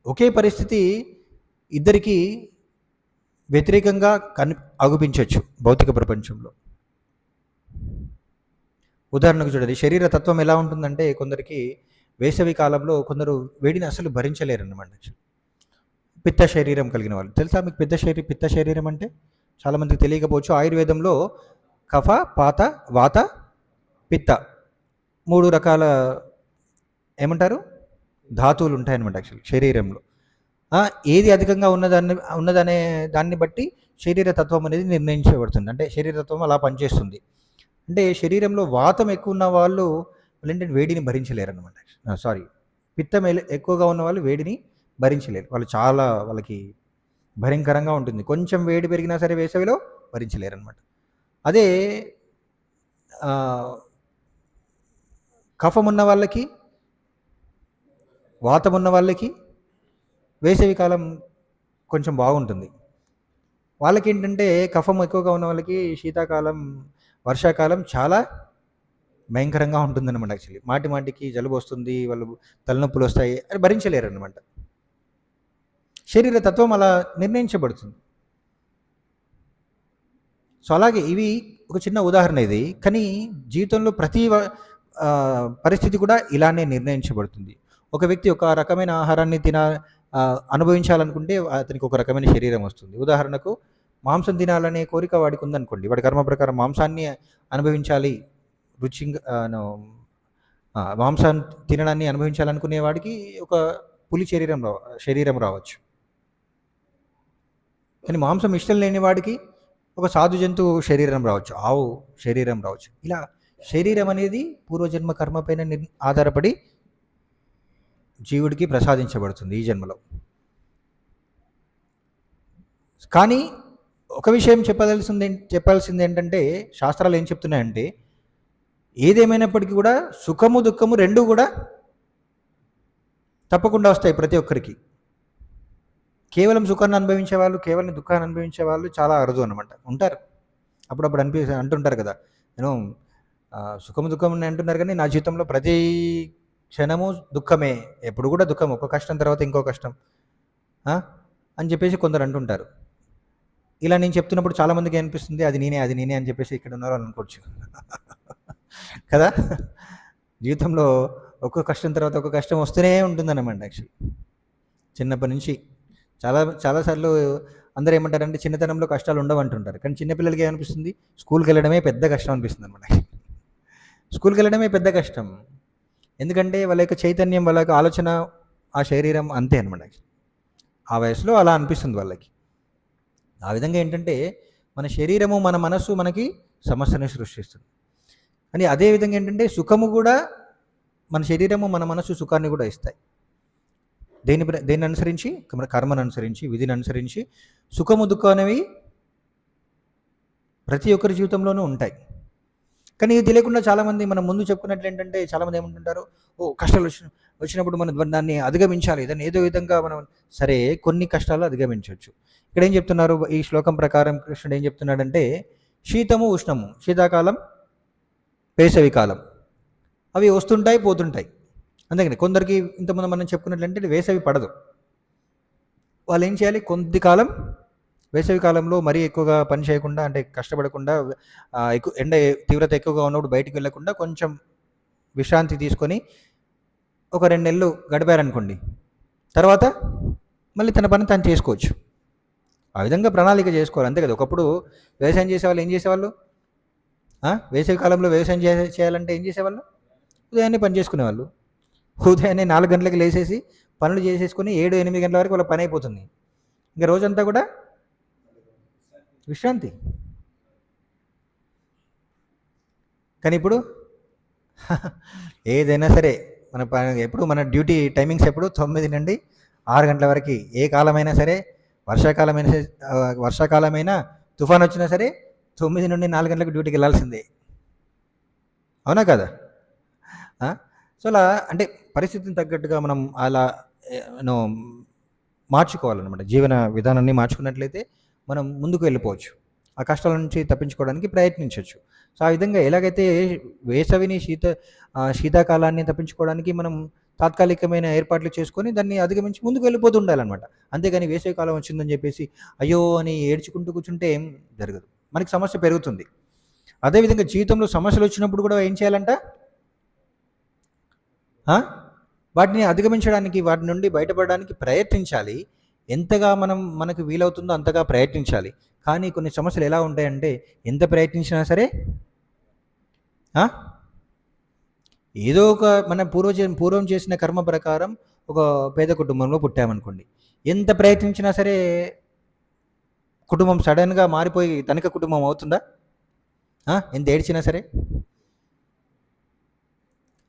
ఒకే పరిస్థితి ఇద్దరికీ వ్యతిరేకంగా అగుపించవచ్చు భౌతిక ప్రపంచంలో. ఉదాహరణకు చూడండి, శరీర తత్వం ఎలా ఉంటుందంటే కొందరికి వేసవి కాలంలో కొందరు వేడిని అసలు భరించలేరు అన్నమాట. పిత్త శరీరం కలిగిన వాళ్ళు, తెలుసా మీకు? పిత్త శరీరం అంటే చాలామందికి తెలియకపోవచ్చు. ఆయుర్వేదంలో కఫ, పాత, వాత, పిత్త 3 రకాల ఏమంటారు ధాతువులు ఉంటాయన్నమాట యాక్చువల్లీ శరీరంలో. ఏది అధికంగా ఉన్నదనే దాన్ని బట్టి శరీర తత్వం అనేది నిర్ణయించబడుతుంది. అంటే శరీరతత్వం అలా పనిచేస్తుంది. అంటే శరీరంలో వాతం ఎక్కువ ఉన్న వాళ్ళు ఏంటంటే వేడిని భరించలేరు అనమాట. పిత్తం ఎక్కువగా ఉన్న వాళ్ళు వేడిని భరించలేరు. వాళ్ళకి భయంకరంగా ఉంటుంది. కొంచెం వేడి పెరిగినా సరే వేసవిలో భరించలేరు అనమాట. అదే కఫం ఉన్న వాళ్ళకి, వాతం ఉన్న వాళ్ళకి వేసవి కాలం కొంచెం బాగుంటుంది. వాళ్ళకి ఏంటంటే కఫం ఎక్కువగా ఉన్న వాళ్ళకి శీతాకాలం, వర్షాకాలం చాలా భయంకరంగా ఉంటుందన్నమాట. యాక్చువల్లీ మాటికి జలుబు వస్తుంది, వాళ్ళు తలనొప్పులు వస్తాయి, అది భరించలేరు అనమాట. శరీర తత్వం అలా నిర్ణయించబడుతుంది. సో అలాగే ఇవి ఒక చిన్న ఉదాహరణ ఇది. కానీ జీవితంలో ప్రతి పరిస్థితి కూడా ఇలానే నిర్ణయించబడుతుంది. ఒక వ్యక్తి ఒక రకమైన ఆహారాన్ని అనుభవించాలనుకుంటే అతనికి ఒక రకమైన శరీరం వస్తుంది. ఉదాహరణకు మాంసం తినాలనే కోరిక వాడికి ఉందనుకోండి, వాడి కర్మ ప్రకారం మాంసాన్ని అనుభవించాలి, మాంసాన్ని తినడాన్ని అనుభవించాలనుకునే వాడికి ఒక పులి శరీరం రావచ్చు. కానీ మాంసం ఇష్టం లేని వాడికి ఒక సాధు జంతువు శరీరం రావచ్చు, ఆవు శరీరం రావచ్చు. ఇలా శరీరం అనేది పూర్వజన్మ కర్మపైన ఆధారపడి జీవుడికి ప్రసాదించబడుతుంది ఈ జన్మలో. కానీ ఒక విషయం చెప్పాల్సింది ఏంటంటే శాస్త్రాలు ఏం చెప్తున్నాయంటే ఏదేమైనప్పటికీ కూడా సుఖము దుఃఖము రెండూ కూడా తప్పకుండా వస్తాయి ప్రతి ఒక్కరికి. కేవలం సుఖాన్ని అనుభవించే వాళ్ళు, కేవలం దుఃఖాన్ని అనుభవించే వాళ్ళు చాలా అరుదు అనమాట. ఉంటారు. అప్పుడప్పుడు అంటుంటారు కదా, నేను సుఖము దుఃఖం అని అంటున్నారు కానీ నా జీవితంలో ప్రతి క్షణము దుఃఖమే, ఎప్పుడు కూడా దుఃఖం, ఒక కష్టం తర్వాత ఇంకో కష్టం అని చెప్పేసి కొందరు అంటుంటారు. ఇలా నేను చెప్తున్నప్పుడు చాలామందికి అనిపిస్తుంది అది నేనే అని చెప్పేసి ఇక్కడ ఉన్నారు అని అనుకోవచ్చు కదా. జీవితంలో ఒక్క కష్టం తర్వాత ఒక కష్టం వస్తూనే ఉంటుందన్నమాట. యాక్చువల్లీ చిన్నప్పటి నుంచి చాలాసార్లు అందరూ ఏమంటారంటే చిన్నతనంలో కష్టాలు ఉండవు అంటుంటారు. కానీ చిన్నపిల్లలకి ఏమనిపిస్తుంది, స్కూల్కి వెళ్ళడమే పెద్ద కష్టం అనిపిస్తుంది అనమాట. స్కూల్కి వెళ్ళడమే పెద్ద కష్టం. ఎందుకంటే వాళ్ళ యొక్క చైతన్యం, వాళ్ళ యొక్క ఆలోచన, ఆ శరీరం అంతే అనమాట. ఆ వయసులో అలా అనిపిస్తుంది వాళ్ళకి. ఆ విధంగా ఏంటంటే మన శరీరము, మన మనస్సు మనకి సమస్యని సృష్టిస్తుంది. అని అదేవిధంగా ఏంటంటే సుఖము కూడా, మన శరీరము మన మనస్సు సుఖాన్ని కూడా ఇస్తాయి. దేన్ని అనుసరించి, కర్మను అనుసరించి, విధిని అనుసరించి సుఖము దుఃఖం అనేవి ప్రతి ఒక్కరి జీవితంలోనూ ఉంటాయి. కానీ ఇది తెలియకుండా చాలామంది, మనం ముందు చెప్పుకున్నట్లు ఏంటంటే చాలామంది ఏమంటుంటారు, కష్టాలు వచ్చినప్పుడు మనం దాన్ని అధిగమించాలి, దాన్ని ఏదో విధంగా మనం, సరే కొన్ని కష్టాలు అధిగమించవచ్చు. ఇక్కడ ఏం చెప్తున్నారు, ఈ శ్లోకం ప్రకారం కృష్ణుడు ఏం చెప్తున్నాడంటే శీతము ఉష్ణము, శీతాకాలం వేసవికాలం, అవి వస్తుంటాయి పోతుంటాయి. అందుకని కొందరికి ఇంతకుముందు మనం చెప్పుకున్నట్లంటే వేసవి పడదు. వాళ్ళు ఏం చేయాలి, కొద్ది కాలం వేసవి కాలంలో మరీ ఎక్కువగా పని చేయకుండా, అంటే కష్టపడకుండా, ఎక్కువ ఎండ తీవ్రత ఎక్కువగా ఉన్నప్పుడు బయటికి వెళ్ళకుండా కొంచెం విశ్రాంతి తీసుకొని ఒక 2 నెలలు గడిపారనుకోండి, తర్వాత మళ్ళీ తన పని తను చేసుకోవచ్చు. ఆ విధంగా ప్రణాళిక చేసుకోవాలి, అంతే కదా. ఒకప్పుడు వ్యవసాయం చేసేవాళ్ళు ఏం చేసేవాళ్ళు, వేసవి కాలంలో వ్యవసాయం చేయాలంటే ఏం చేసేవాళ్ళు, ఉదయాన్నే పని చేసుకునేవాళ్ళు. ఉదయాన్నే 4 గంటలకు లేచేసి పనులు చేసేసుకొని 7-8 గంటల వరకు వాళ్ళ పని అయిపోతుంది. ఇంకా రోజంతా కూడా విశ్రాంతి. కానీ ఇప్పుడు ఏదైనా సరే మన డ్యూటీ టైమింగ్స్ ఎప్పుడు 9 నుండి 6 గంటల వరకు. ఏ కాలమైనా సరే, వర్షాకాలమైనా తుఫాన్ వచ్చినా సరే 9 నుండి 4 గంటలకు డ్యూటీకి వెళ్ళాల్సిందే. అవునా కదా? సో అలా అంటే పరిస్థితిని తగ్గట్టుగా మనం అలా మార్చుకోవాలన్నమాట. జీవన విధానాన్ని మార్చుకున్నట్లయితే మనం ముందుకు వెళ్ళిపోవచ్చు, ఆ కష్టాల నుంచి తప్పించుకోవడానికి ప్రయత్నించవచ్చు. సో ఆ విధంగా ఎలాగైతే వేసవిని, శీతాకాలాన్ని తప్పించుకోవడానికి మనం తాత్కాలికమైన ఏర్పాట్లు చేసుకొని దాన్ని అధిగమించి ముందుకు వెళ్ళిపోతూ ఉండాలన్నమాట. అంతేగాని వేసవి కాలం వచ్చిందని చెప్పేసి అయ్యో అని ఏడ్చుకుంటూ కూర్చుంటే ఏం జరగదు, మనకి సమస్య పెరుగుతుంది. అదేవిధంగా జీవితంలో సమస్యలు వచ్చినప్పుడు కూడా ఏం చేయాలంట, వాటిని అధిగమించడానికి, వాటి నుండి బయటపడడానికి ప్రయత్నించాలి. ఎంతగా మనకు వీలవుతుందో అంతగా ప్రయత్నించాలి. కానీ కొన్ని సమస్యలు ఎలా ఉంటాయంటే ఎంత ప్రయత్నించినా సరే ఏదో ఒక మన పూర్వం చేసిన కర్మ ప్రకారం ఒక పేద కుటుంబంలో పుట్టామనుకోండి, ఎంత ప్రయత్నించినా సరే కుటుంబం సడన్గా మారిపోయి ధనిక కుటుంబం అవుతుందా? ఎంత ఏడ్చినా సరే.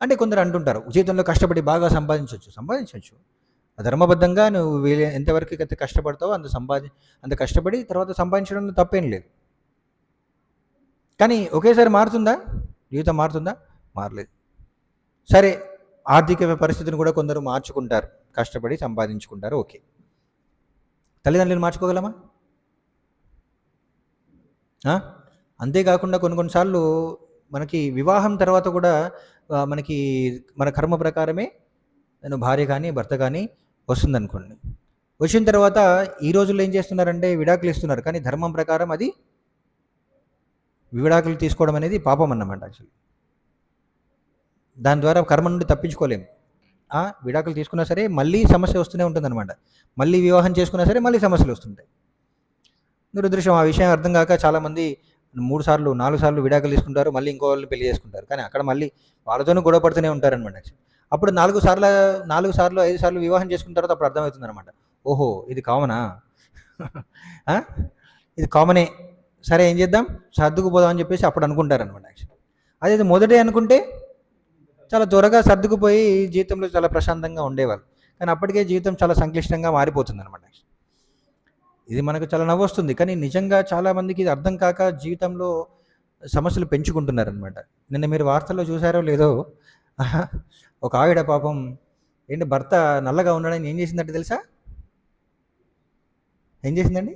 అంటే కొందరు అంటుంటారు జీవితంలో కష్టపడి బాగా సంపాదించవచ్చు, ధర్మబద్ధంగా నువ్వు ఎంతవరకు అయితే కష్టపడతావో అంత కష్టపడి తర్వాత సంపాదించడంలో తప్పేం లేదు. కానీ ఒకేసారి మారుతుందా జీవితం? మారుతుందా? మారలేదు. సరే, ఆర్థిక పరిస్థితిని కూడా కొందరు మార్చుకుంటారు, కష్టపడి సంపాదించుకుంటారు, ఓకే. తల్లిదండ్రులను మార్చుకోగలమా? అంతేకాకుండా కొన్నిసార్లు మనకి వివాహం తర్వాత కూడా మనకి మన కర్మ ప్రకారమే భార్య కానీ భర్త కానీ వస్తుందనుకోండి. వచ్చిన తర్వాత ఈ రోజుల్లో ఏం చేస్తున్నారంటే విడాకులు ఇస్తున్నారు. కానీ ధర్మం ప్రకారం అది విడాకులు తీసుకోవడం అనేది పాపం అన్నమాట. యాక్చువల్లీ దాని ద్వారా కర్మ నుండి తప్పించుకోలేము. విడాకులు తీసుకున్నా సరే మళ్ళీ సమస్య వస్తూనే ఉంటుందన్నమాట. మళ్ళీ వివాహం చేసుకున్నా సరే మళ్ళీ సమస్యలు వస్తుంటాయి. దురదృష్టం, ఆ విషయం అర్థం కాక చాలామంది 3 సార్లు 4 సార్లు విడాకులు తీసుకుంటారు, మళ్ళీ ఇంకో వాళ్ళని పెళ్లి చేసుకుంటారు. కానీ అక్కడ మళ్ళీ వాళ్ళతోనూ గొడవ పడుతూనే ఉంటారనమాట. అప్పుడు 4 సార్లు 5 సార్లు వివాహం చేసుకున్న తర్వాత అప్పుడు అర్థమవుతుంది అనమాట, ఓహో ఇది కామనా, ఇది కామనే, సరే ఏం చేద్దాం, సర్దుకుపోదాం అని చెప్పేసి అప్పుడు అనుకుంటారనమాట. యాక్చువల్లీ అదే మొదటే అనుకుంటే చాలా త్వరగా సర్దుకుపోయి జీవితంలో చాలా ప్రశాంతంగా ఉండేవాళ్ళు. కానీ అప్పటికే జీవితం చాలా సంక్లిష్టంగా మారిపోతుంది అనమాట. ఇది మనకు చాలా నవ్వు వస్తుంది, కానీ నిజంగా చాలామందికి ఇది అర్థం కాక జీవితంలో సమస్యలు పెంచుకుంటున్నారనమాట. నిన్న మీరు వార్తల్లో చూసారో లేదో, ఒక ఆవిడ పాపం ఏంటి భర్త నల్లగా ఉన్నాడని ఏం చేసిందంటే తెలుసా? ఏం చేసిందండి?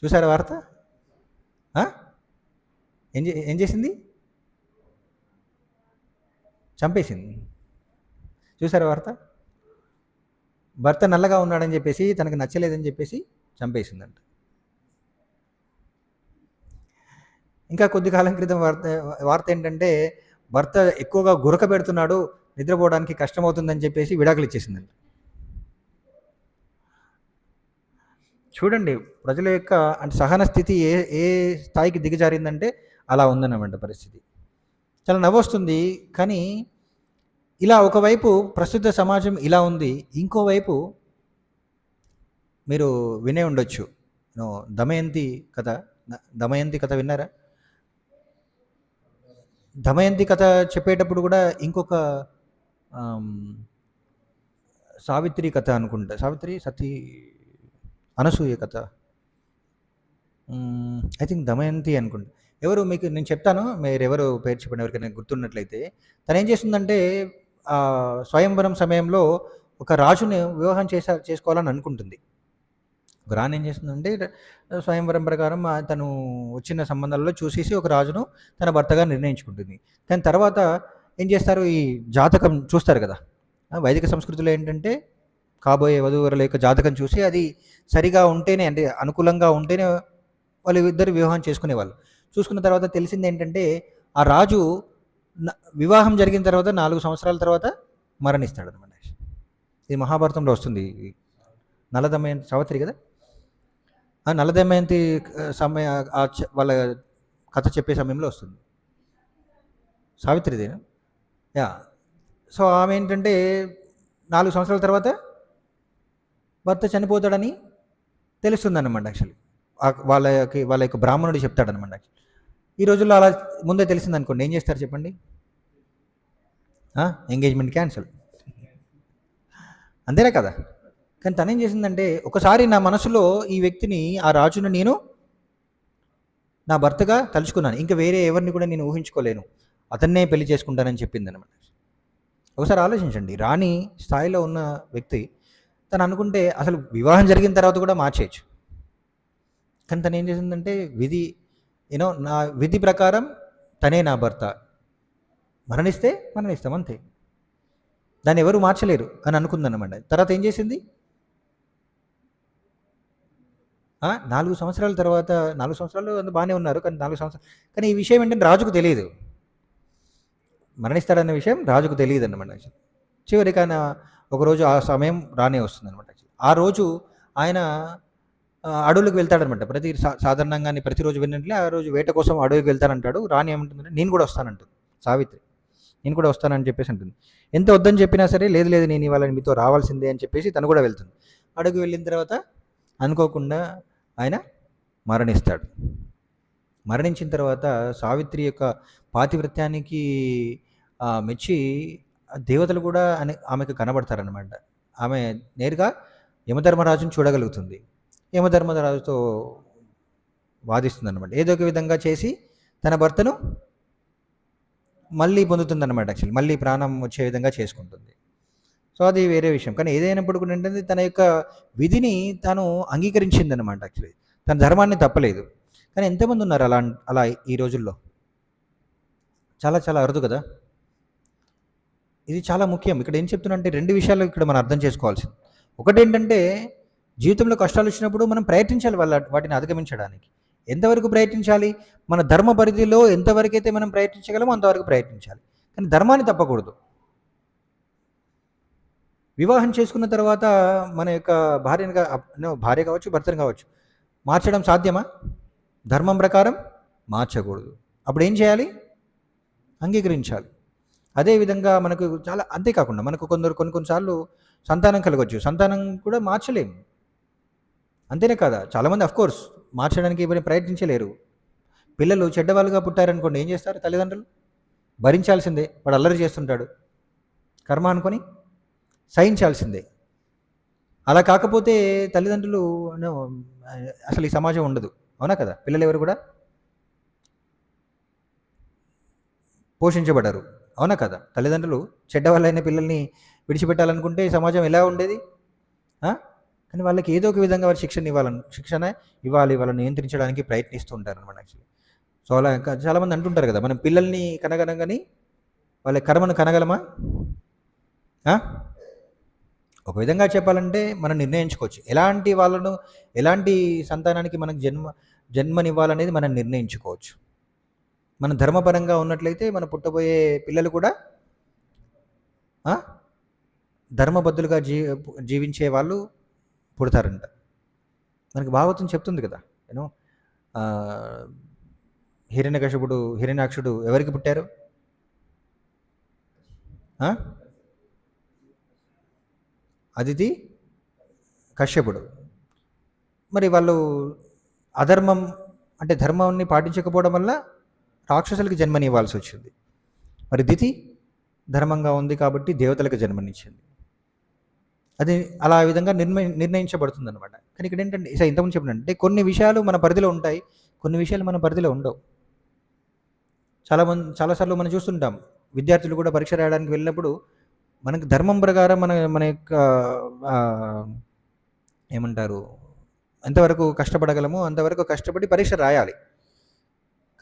చూసారా వార్త? ఆ? ఏం చేసింది? చంపేసింది. చూసారా వార్త? భర్త నల్లగా ఉన్నాడని చెప్పేసి, తనకు నచ్చలేదని చెప్పేసి చంపేసిందంట. ఇంకా కొద్ది కాలం క్రితం వార్త ఏంటంటే, భర్త ఎక్కువగా గురక పెడుతున్నాడు, నిద్రపోవడానికి కష్టమవుతుందని చెప్పేసి విడాకులు ఇచ్చేసిందండి. చూడండి ప్రజల యొక్క అంటే సహన స్థితి ఏ ఏ స్థాయికి దిగజారిందంటే అలా ఉందన్నమాట పరిస్థితి. చాలా నవ్వొస్తుంది. కానీ ఇలా ఒకవైపు ప్రస్తుత సమాజం ఇలా ఉంది. ఇంకోవైపు మీరు వినే ఉండొచ్చు. దమయంతి కథ. దమయంతి కథ విన్నారా? దమయంతి కథ చెప్పేటప్పుడు కూడా ఇంకొక సావిత్రి కథ అనుకుంటా. సావిత్రి సతీ అనసూయ కథ. ఐ థింక్ దమయంతి అనుకుంటా. ఎవరు మీకు నేను చెప్తాను. మీరెవరు పేరు చెప్పండి ఎవరికైనా గుర్తున్నట్లయితే. తనేం చేస్తుందంటే స్వయంవరం సమయంలో ఒక రాజుని వివాహం చేసుకోవాలని అనుకుంటుంది. ఒక రాణి ఏం చేస్తుందంటే స్వయంవరం ప్రకారం తను వచ్చిన సంబంధాలలో చూసేసి ఒక రాజును తన భర్తగా నిర్ణయించుకుంటుంది. కానీ తర్వాత ఏం చేస్తారు, ఈ జాతకం చూస్తారు కదా. వైదిక సంస్కృతిలో ఏంటంటే కాబోయే వధూవరుల యొక్క జాతకం చూసి అది సరిగా ఉంటేనే, అంటే అనుకూలంగా ఉంటేనే వాళ్ళు ఇద్దరు వివాహం చేసుకునేవాళ్ళు. చూసుకున్న తర్వాత తెలిసింది ఏంటంటే ఆ రాజు వివాహం జరిగిన తర్వాత 4 సంవత్సరాల తర్వాత మరణిస్తాడు అనమాట. ఇది మహాభారతంలో వస్తుంది. నలదమయంతి సావిత్రి కదా. నలదమయంతి సమయ వాళ్ళ కథ చెప్పే సమయంలో వస్తుంది. సావిత్రిదేనా? యా. సో ఆమె ఏంటంటే 4 సంవత్సరాల తర్వాత భర్త చనిపోతాడని తెలుస్తుందన్నమాట. యాక్చువల్లీ వాళ్ళ యొక్క బ్రాహ్మణుడు చెప్తాడనమాట. ఈ రోజుల్లో అలా ముందే తెలిసిందనుకోండి ఏం చేస్తారు చెప్పండి? ఎంగేజ్మెంట్ క్యాన్సిల్, అంతేనా కదా. కానీ తనేం చేసిందంటే, ఒకసారి నా మనసులో ఈ వ్యక్తిని, ఆ రాజును నేను నా భర్తగా తలుచుకున్నాను, ఇంకా వేరే ఎవరిని కూడా నేను ఊహించుకోలేను, అతన్నే పెళ్లి చేసుకుంటానని చెప్పింది అనమాట. ఒకసారి ఆలోచించండి, రాణి స్థాయిలో ఉన్న వ్యక్తి తను అనుకుంటే అసలు వివాహం జరిగిన తర్వాత కూడా మార్చేయచ్చు. కానీ తను ఏం చేసిందంటే నా విధి ప్రకారం తనే నా భర్త, మరణిస్తే మరణిస్తాం అంతే, దాన్ని ఎవరు మార్చలేరు అని అనుకుందన్నమాట. తర్వాత ఏం చేసింది? 4 సంవత్సరాల తర్వాత, 4 సంవత్సరాలు బాగానే ఉన్నారు, కానీ 4 సంవత్సరాలు, కానీ ఈ విషయం ఏంటంటే రాజుకు తెలియదు, మరణిస్తాడన్న విషయం రాజుకు తెలియదు అన్నమాట. చివరికి ఆయన ఒకరోజు ఆ సమయం రానే వస్తుంది అనమాట. ఆ రోజు ఆయన అడవులకు వెళ్తాడనమాట. సాధారణంగా ప్రతిరోజు విన్నట్లే ఆ రోజు వేట కోసం అడవికి వెళ్తానంటాడు. రాణి ఏమంటుందంటే నేను కూడా వస్తానంటుంది సావిత్రి, నేను కూడా వస్తానని చెప్పేసి అంటుంది. ఎంత వద్దని చెప్పినా సరే లేదు లేదు నేను ఇవాళ మీతో రావాల్సిందే అని చెప్పేసి తను కూడా వెళ్తుంది. అడవికి వెళ్ళిన తర్వాత అనుకోకుండా ఆయన మరణిస్తాడు. మరణించిన తర్వాత సావిత్రి యొక్క పాతివ్రత్యానికి మెచ్చి దేవతలు కూడా ఆమెకు కనబడతారనమాట. ఆమె నేరుగా యమధర్మరాజును చూడగలుగుతుంది. యమధర్మరాజుతో వాదిస్తుంది అనమాట. ఏదో ఒక విధంగా చేసి తన భర్తను మళ్ళీ పొందుతుందన్నమాట. యాక్చువల్లీ మళ్ళీ ప్రాణం వచ్చే విధంగా చేసుకుంటుంది. సో అది వేరే విషయం. కానీ ఏదైనప్పుడు కూడా ఏంటంటే తన యొక్క విధిని తాను అంగీకరించిందనమాట. యాక్చువల్లీ తన ధర్మాన్ని తప్పలేదు. కానీ ఎంతమంది ఉన్నారు అలా ఈ రోజుల్లో? చాలా చాలా అరుదు కదా. ఇది చాలా ముఖ్యం. ఇక్కడ ఏం చెప్తున్నా అంటే 2 విషయాలు ఇక్కడ మనం అర్థం చేసుకోవాల్సింది. ఒకటేంటంటే జీవితంలో కష్టాలు వచ్చినప్పుడు మనం ప్రయత్నించాలి వాటిని అధిగమించడానికి. ఎంతవరకు ప్రయత్నించాలి? మన ధర్మ పరిధిలో ఎంతవరకైతే మనం ప్రయత్నించగలమో అంతవరకు ప్రయత్నించాలి. కానీ ధర్మాన్ని తప్పకూడదు. వివాహం చేసుకున్న తర్వాత మన యొక్క భార్య కావచ్చు, భర్తను కావచ్చు, మార్చడం సాధ్యమా? ధర్మం ప్రకారం మార్చకూడదు. అప్పుడు ఏం చేయాలి? అంగీకరించాలి. అదేవిధంగా మనకు చాలా, అంతేకాకుండా మనకు కొన్నిసార్లు సంతానం కలగవచ్చు, సంతానం కూడా మార్చలేము, అంతేనే కదా. చాలామంది అఫ్కోర్స్ మార్చడానికి ఎవరైనా ప్రయత్నించలేరు. పిల్లలు చెడ్డవాళ్ళుగా పుట్టారనుకోండి ఏం చేస్తారు తల్లిదండ్రులు? భరించాల్సిందే. వాడు అల్లరి చేస్తుంటాడు, కర్మ అనుకొని సహించాల్సిందే. అలా కాకపోతే తల్లిదండ్రులు అసలు ఈ సమాజం ఉండదు, అవునా కదా. పిల్లలు ఎవరు కూడా పోషించబడ్డారు, అవునా కదా. తల్లిదండ్రులు చెడ్డవాళ్ళైన పిల్లల్ని విడిచిపెట్టాలనుకుంటే ఈ సమాజం ఎలా ఉండేది? ఆ? కానీ వాళ్ళకి ఏదో ఒక విధంగా వారి శిక్షణ ఇవ్వాలి, వాళ్ళని నియంత్రించడానికి ప్రయత్నిస్తూ ఉంటారు అనమాట యాక్చువల్లీ. సో అలా చాలామంది అంటుంటారు కదా, మనం పిల్లల్ని కనగనగాని వాళ్ళ కర్మను కనగలమా? ఒక విధంగా చెప్పాలంటే మనం నిర్ణయించుకోవచ్చు ఎలాంటి సంతానానికి మనకు జన్మనివ్వాలనేది మనం నిర్ణయించుకోవచ్చు. మన ధర్మపరంగా ఉన్నట్లయితే మన పుట్టబోయే పిల్లలు కూడా ధర్మబద్ధులుగా జీవించే వాళ్ళు పుడతారంట. మనకి భాగవతం చెప్తుంది కదా, యూనో హిరణ్యాక్షుడు ఎవరికి పుట్టారు? అదితి కశ్యపుడు. మరి వాళ్ళు అధర్మం అంటే ధర్మాన్ని పాటించకపోవడం వల్ల రాక్షసులకి జన్మనివ్వాల్సి వచ్చింది. మరి దితి ధర్మంగా ఉంది కాబట్టి దేవతలకు జన్మనిచ్చింది. అది అలా విధంగా నిర్ణయించబడుతుంది అనమాట. కానీ ఇక్కడ ఏంటంటే ఇంతకుముందు చెప్పినట్టే కొన్ని విషయాలు మన పరిధిలో ఉంటాయి, కొన్ని విషయాలు మన పరిధిలో ఉండవు. చాలాసార్లు మనం చూస్తుంటాం, విద్యార్థులు కూడా పరీక్ష రాయడానికి వెళ్ళినప్పుడు మనకు ధర్మం ప్రకారం మన యొక్క ఏమంటారు ఎంతవరకు కష్టపడగలమో అంతవరకు కష్టపడి పరీక్ష రాయాలి.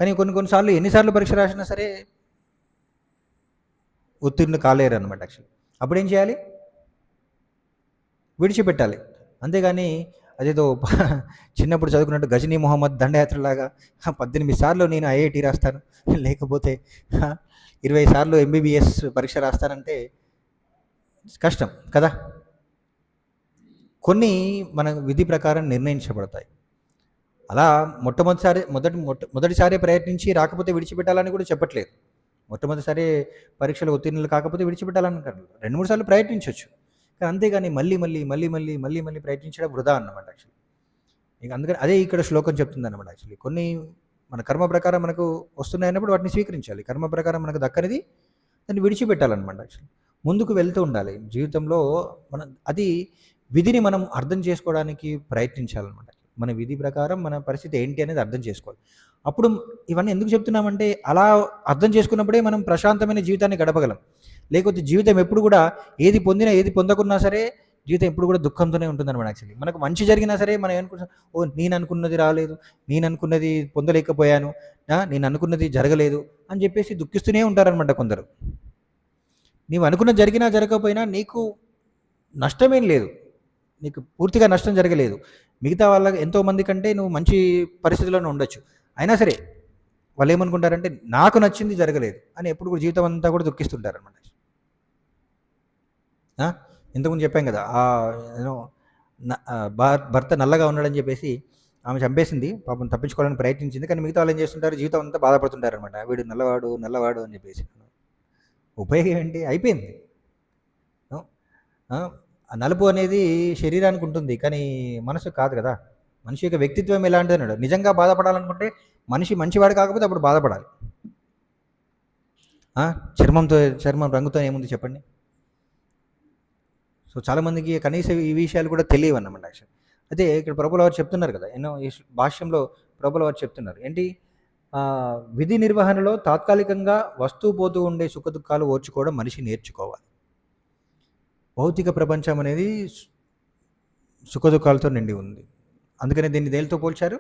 కానీ కొన్నిసార్లు ఎన్నిసార్లు పరీక్ష రాసినా సరే ఉత్తీర్ణులు కాలేరు అనమాట యాక్చువల్లీ. అప్పుడు ఏం చేయాలి? విడిచిపెట్టాలి. అంతేగాని అదేదో చిన్నప్పుడు చదువుకున్నట్టు గజనీ మొహమ్మద్ దండయాత్రలాగా 18 సార్లు నేను ఐఐటి రాస్తాను, లేకపోతే 20 సార్లు ఎంబీబీఎస్ పరీక్ష రాస్తానంటే కష్టం కదా. కొన్ని మన విధి ప్రకారం నిర్ణయించబడతాయి. అలా మొదటిసారి ప్రయత్నించి రాకపోతే విడిచిపెట్టాలని కూడా చెప్పట్లేదు. మొట్టమొదటిసారి పరీక్షలు ఉత్తీర్ణులు కాకపోతే విడిచిపెట్టాలని కాదు, 2-3 సార్లు ప్రయత్నించవచ్చు. కానీ అంతేగాని మళ్ళీ ప్రయత్నించడం వృధా అన్నమాట యాక్చువల్లీ. ఇక అందుకని అదే ఇక్కడ శ్లోకం చెప్తుంది అన్నమాట యాక్చువల్లీ. కొన్ని మన కర్మ ప్రకారం మనకు వస్తున్నాయన్నప్పుడు వాటిని స్వీకరించాలి. కర్మ ప్రకారం మనకు దక్కనిది దాన్ని విడిచిపెట్టాలన్నమాట యాక్చువల్లీ. ముందుకు వెళ్తూ ఉండాలి జీవితంలో. అది విధిని మనం అర్థం చేసుకోవడానికి ప్రయత్నించాలన్నమాట. మన విధి ప్రకారం మన పరిస్థితి ఏంటి అనేది అర్థం చేసుకోవాలి. అప్పుడు ఇవన్నీ ఎందుకు చెప్తున్నామంటే అలా అర్థం చేసుకున్నప్పుడే మనం ప్రశాంతమైన జీవితాన్ని గడపగలం. లేకపోతే జీవితం ఎప్పుడు కూడా ఏది పొందినా ఏది పొందకున్నా సరే జీవితం ఎప్పుడు కూడా దుఃఖంతోనే ఉంటుందన్నమాట యాక్చువల్లీ. మనకు మంచి జరిగినా సరే మనం ఏమనుకుంటాం, నేను అనుకున్నది రాలేదు, నేను అనుకున్నది పొందలేకపోయాను, నేను అనుకున్నది జరగలేదు అని చెప్పేసి దుఃఖిస్తూనే ఉంటారనమాట కొందరు. నీవు అనుకున్నది జరిగినా జరగకపోయినా నీకు నష్టమేం లేదు, నీకు పూర్తిగా నష్టం జరగలేదు. మిగతా వాళ్ళ ఎంతోమంది కంటే నువ్వు మంచి పరిస్థితుల్లోనే ఉండొచ్చు. అయినా సరే వాళ్ళు ఏమనుకుంటారంటే నాకు నచ్చింది జరగలేదు అని ఎప్పుడు కూడా జీవితం అంతా కూడా దుఃఖిస్తుంటారనమాట. ఇంతకుముందు చెప్పాం కదా, భర్త నల్లగా ఉన్నాడని చెప్పేసి ఆమె చంపేసింది, పాపం తప్పించుకోవడానికి ప్రయత్నించింది. కానీ మిగతా వాళ్ళు ఏం చేస్తుంటారు, జీవితం అంతా బాధపడుతుంటారు అనమాట. వీడు నల్లవాడు అని చెప్పేసి. ఉపయోగం ఏంటి? అయిపోయింది. నలుపు అనేది శరీరానికి ఉంటుంది, కానీ మనసు కాదు కదా. మనిషి యొక్క వ్యక్తిత్వం ఎలాంటిది అన్నాడు. నిజంగా బాధపడాలనుకుంటే మనిషి మంచివాడు కాకపోతే అప్పుడు బాధపడాలి. చర్మం రంగుతో ఏముంది చెప్పండి. సో చాలామందికి కనీసం ఈ విషయాలు కూడా తెలియవు అన్నమాట యాక్చువల్. అదే ఇక్కడ ప్రభుల వారు చెప్తున్నారు కదా, ఎన్నో ఈ భాష్యంలో ప్రభుల వారు చెప్తున్నారు ఏంటి, విధి నిర్వహణలో తాత్కాలికంగా వస్తూ పోతూ ఉండే సుఖదుఖాలు ఓర్చుకోవడం మనిషి నేర్చుకోవాలి. భౌతిక ప్రపంచం అనేది సుఖదుఖాలతో నిండి ఉంది. అందుకనే దీన్ని దేనితో పోల్చారు?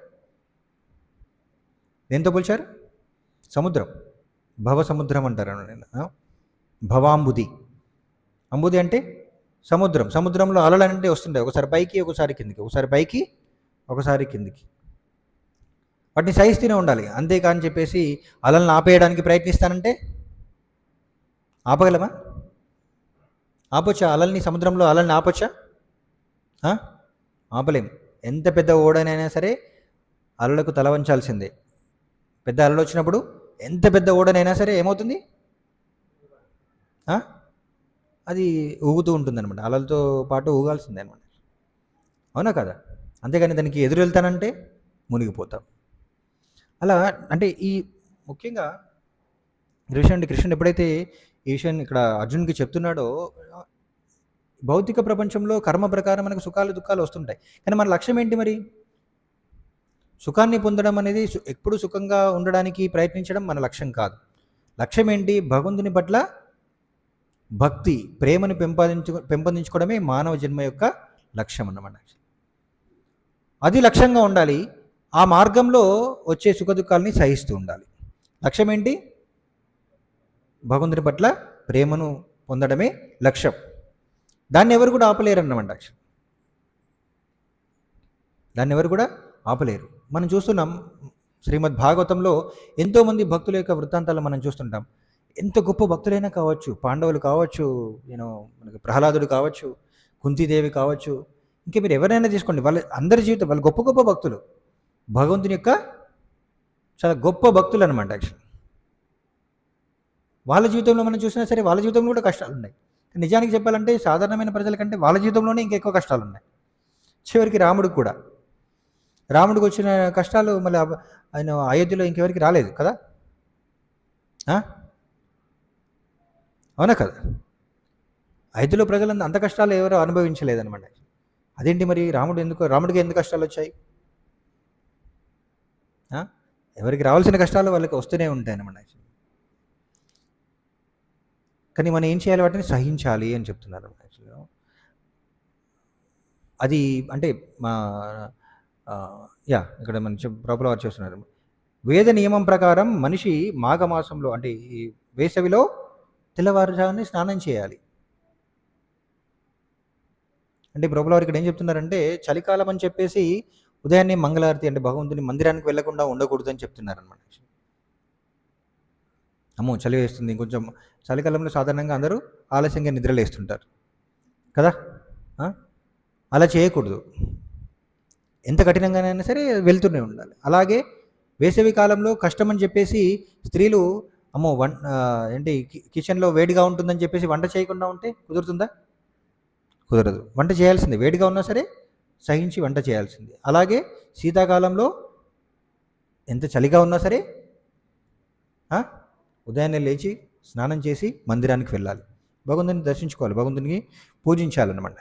సముద్రం, భవసముద్రం అంటారు. భవాంబుది, అంబుది అంటే సముద్రం. సముద్రంలో అలలు అంటే వస్తుంటాయి, ఒకసారి పైకి ఒకసారి కిందికి, ఒకసారి కిందికి. వాటిని సహిస్తూనే ఉండాలి. అంతేకాని చెప్పేసి అలలను ఆపేయడానికి ప్రయత్నిస్తానంటే ఆపగలమా? ఆపొచ్చా? సముద్రంలో అలల్ని ఆపొచ్చా? ఆపలేం. ఎంత పెద్ద ఓడనైనా సరే అలలకు తల వంచాల్సిందే. పెద్ద అలలు వచ్చినప్పుడు ఎంత పెద్ద ఓడనైనా సరే ఏమవుతుంది, అది ఊగుతూ ఉంటుంది అనమాట. అలలతో పాటు ఊగాల్సిందే అనమాట. అవునా కదా? అంతేగాని దానికి ఎదురు వెళ్తానంటే మునిగిపోతాం. అలా అంటే ఈ ముఖ్యంగా కృష్ణుడు ఎప్పుడైతే ఈ విషయాన్ని ఇక్కడ అర్జునుడికి చెప్తున్నాడో, భౌతిక ప్రపంచంలో కర్మ ప్రకారం మనకు సుఖాలు దుఃఖాలు వస్తుంటాయి. కానీ మన లక్ష్యం ఏంటి మరి? సుఖాన్ని పొందడం అనేది, ఎప్పుడు సుఖంగా ఉండడానికి ప్రయత్నించడం మన లక్ష్యం కాదు. లక్ష్యం ఏంటి? భగవంతుని పట్ల భక్తి, ప్రేమను పెంపొందించుకోవడమే మానవ జన్మ యొక్క లక్ష్యం అన్నమాట. అది లక్ష్యంగా ఉండాలి. ఆ మార్గంలో వచ్చే సుఖదుఖాలని సహిస్తూ ఉండాలి. లక్ష్యం ఏంటి? భగవంతుని పట్ల ప్రేమను పొందడమే లక్ష్యం. దాన్ని ఎవరు కూడా ఆపలేరు అన్నమాట. దాన్ని ఎవరు కూడా ఆపలేరు. మనం చూస్తున్నాం శ్రీమద్ భాగవతంలో ఎంతోమంది భక్తుల యొక్క వృత్తాంతాలు మనం చూస్తుంటాం. ఎంత గొప్ప భక్తులైనా కావచ్చు, పాండవులు కావచ్చు, మనకి ప్రహ్లాదుడు కావచ్చు, కుంతీదేవి కావచ్చు, ఇంకా మీరు ఎవరైనా తీసుకోండి, వాళ్ళ అందరి జీవితం వాళ్ళు గొప్ప గొప్ప భక్తులు, భగవంతుని యొక్క చాలా గొప్ప భక్తులు అనమాట. యాక్చువల్లీ వాళ్ళ జీవితంలో మనం చూసినా సరే వాళ్ళ జీవితంలో కూడా కష్టాలు ఉన్నాయి. నిజానికి చెప్పాలంటే సాధారణమైన ప్రజల కంటే వాళ్ళ జీవితంలోనే ఇంకా ఎక్కువ కష్టాలు ఉన్నాయి. చివరికి రాముడికి వచ్చిన కష్టాలు మళ్ళీ ఆయన అయోధ్యలో ఇంకెవరికి రాలేదు కదా, అవునా కదా? అయోధ్యలో ప్రజలంతా అంత కష్టాలు ఎవరో అనుభవించలేదన్నమాట. అదేంటి మరి రాముడికి ఎందుకు కష్టాలు వచ్చాయి? ఎవరికి రావాల్సిన కష్టాలు వాళ్ళకి వస్తూనే ఉంటాయి అన్నమాట. కానీ మనం ఏం చేయాలి? వాటిని సహించాలి అని చెప్తున్నారు. యాక్చువల్గా అది అంటే మా ఇక్కడ మన ప్రభువుల వారు చేస్తున్నారు. వేద నియమం ప్రకారం మనిషి మాఘమాసంలో అంటే ఈ వేసవిలో తెల్లవారుజామునే స్నానం చేయాలి. అంటే ప్రభువుల వారు ఇక్కడ ఏం చెప్తున్నారంటే చలికాలం అని చెప్పేసి ఉదయాన్నే మంగళారతి అంటే భగవంతుని మందిరానికి వెళ్లకుండా ఉండకూడదు అని చెప్తున్నారు అనమాట. అమ్మో చలి వేస్తుంది, కొంచెం చలికాలంలో సాధారణంగా అందరూ ఆలస్యంగా నిద్రలేస్తుంటారు కదా, అలా చేయకూడదు. ఎంత కఠినంగానైనా సరే వెళ్తూనే ఉండాలి. అలాగే వేసవి కాలంలో కష్టం అని చెప్పేసి స్త్రీలు అమ్మో ఏంటి కిచెన్లో వేడిగా ఉంటుందని చెప్పేసి వంట చేయకుండా ఉంటే కుదురుతుందా? కుదరదు. వంట చేయాల్సిందే, వేడిగా ఉన్నా సరే సహించి వంట చేయాల్సిందే. అలాగే శీతాకాలంలో ఎంత చలిగా ఉన్నా సరే ఉదయాన్నే లేచి స్నానం చేసి మందిరానికి వెళ్ళాలి, భగవంతుని దర్శించుకోవాలి, భగవంతునికి పూజించాలన్నమాట.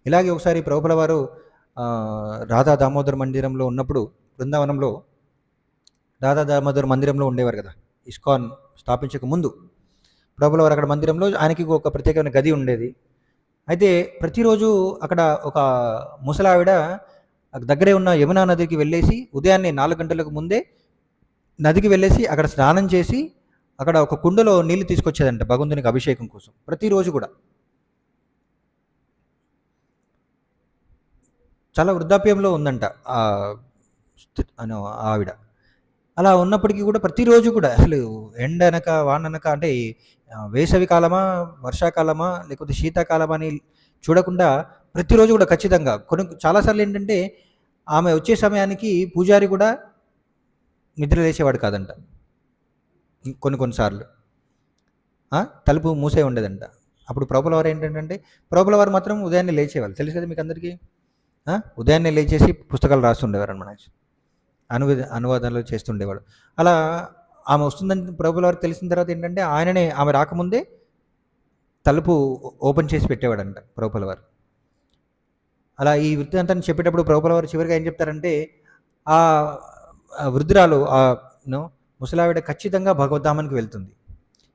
ఇలాగే ఒకసారి ప్రభువుల వారు రాధా దామోదర్ మందిరంలో ఉన్నప్పుడు, బృందావనంలో రాధా దామోదర్ మందిరంలో ఉండేవారు కదా, ఇస్కాన్ స్థాపించక ముందు ప్రభువుల వారు అక్కడ మందిరంలో ఆయనకి ఒక ప్రత్యేకమైన గది ఉండేది. అయితే ప్రతిరోజు అక్కడ ఒక ముసలావిడ దగ్గరే ఉన్న యమునా నదికి వెళ్ళేసి ఉదయాన్నే 4 గంటలకు ముందే నదికి వెళ్ళేసి అక్కడ స్నానం చేసి అక్కడ ఒక కుండలో నీళ్లు తీసుకొచ్చేదంట భగవంతునికి అభిషేకం కోసం ప్రతిరోజు కూడా. చాలా వృద్ధాప్యంలో ఉందంట ఆవిడ. అలా ఉన్నప్పటికీ కూడా ప్రతిరోజు కూడా అసలు ఎండనక వాననక అంటే వేసవి కాలమా వర్షాకాలమా లేకపోతే శీతాకాలమా అని చూడకుండా ప్రతిరోజు కూడా ఖచ్చితంగా చాలాసార్లు ఏంటంటే ఆమె వచ్చే సమయానికి పూజారి కూడా నిద్ర లేచేవాడు కాదంట. కొన్నిసార్లు తలుపు మూసే ఉండేదంట. అప్పుడు ప్రభువుల వారు ఏంటంటే ప్రభువుల వారు మాత్రం ఉదయాన్నే లేచేవాళ్ళు, తెలుసు కదా మీకు అందరికీ. ఉదయాన్నే లేచేసి పుస్తకాలు రాస్తుండేవారు అనమాట, అనువాదాలు చేస్తుండేవాడు. అలా ఆమె వస్తుందని ప్రభువుల వారికి తెలిసిన తర్వాత ఏంటంటే ఆమె రాకముందే తలుపు ఓపెన్ చేసి పెట్టేవాడంట ప్రభువుల వారు. అలా ఈ వృత్తాంతాన్ని చెప్పేటప్పుడు ప్రభువుల వారు చివరిగా ఏం చెప్తారంటే ఆ వృద్ధురాలు ముసలావిడ ఖచ్చితంగా భగవద్ధామానికి వెళ్తుంది.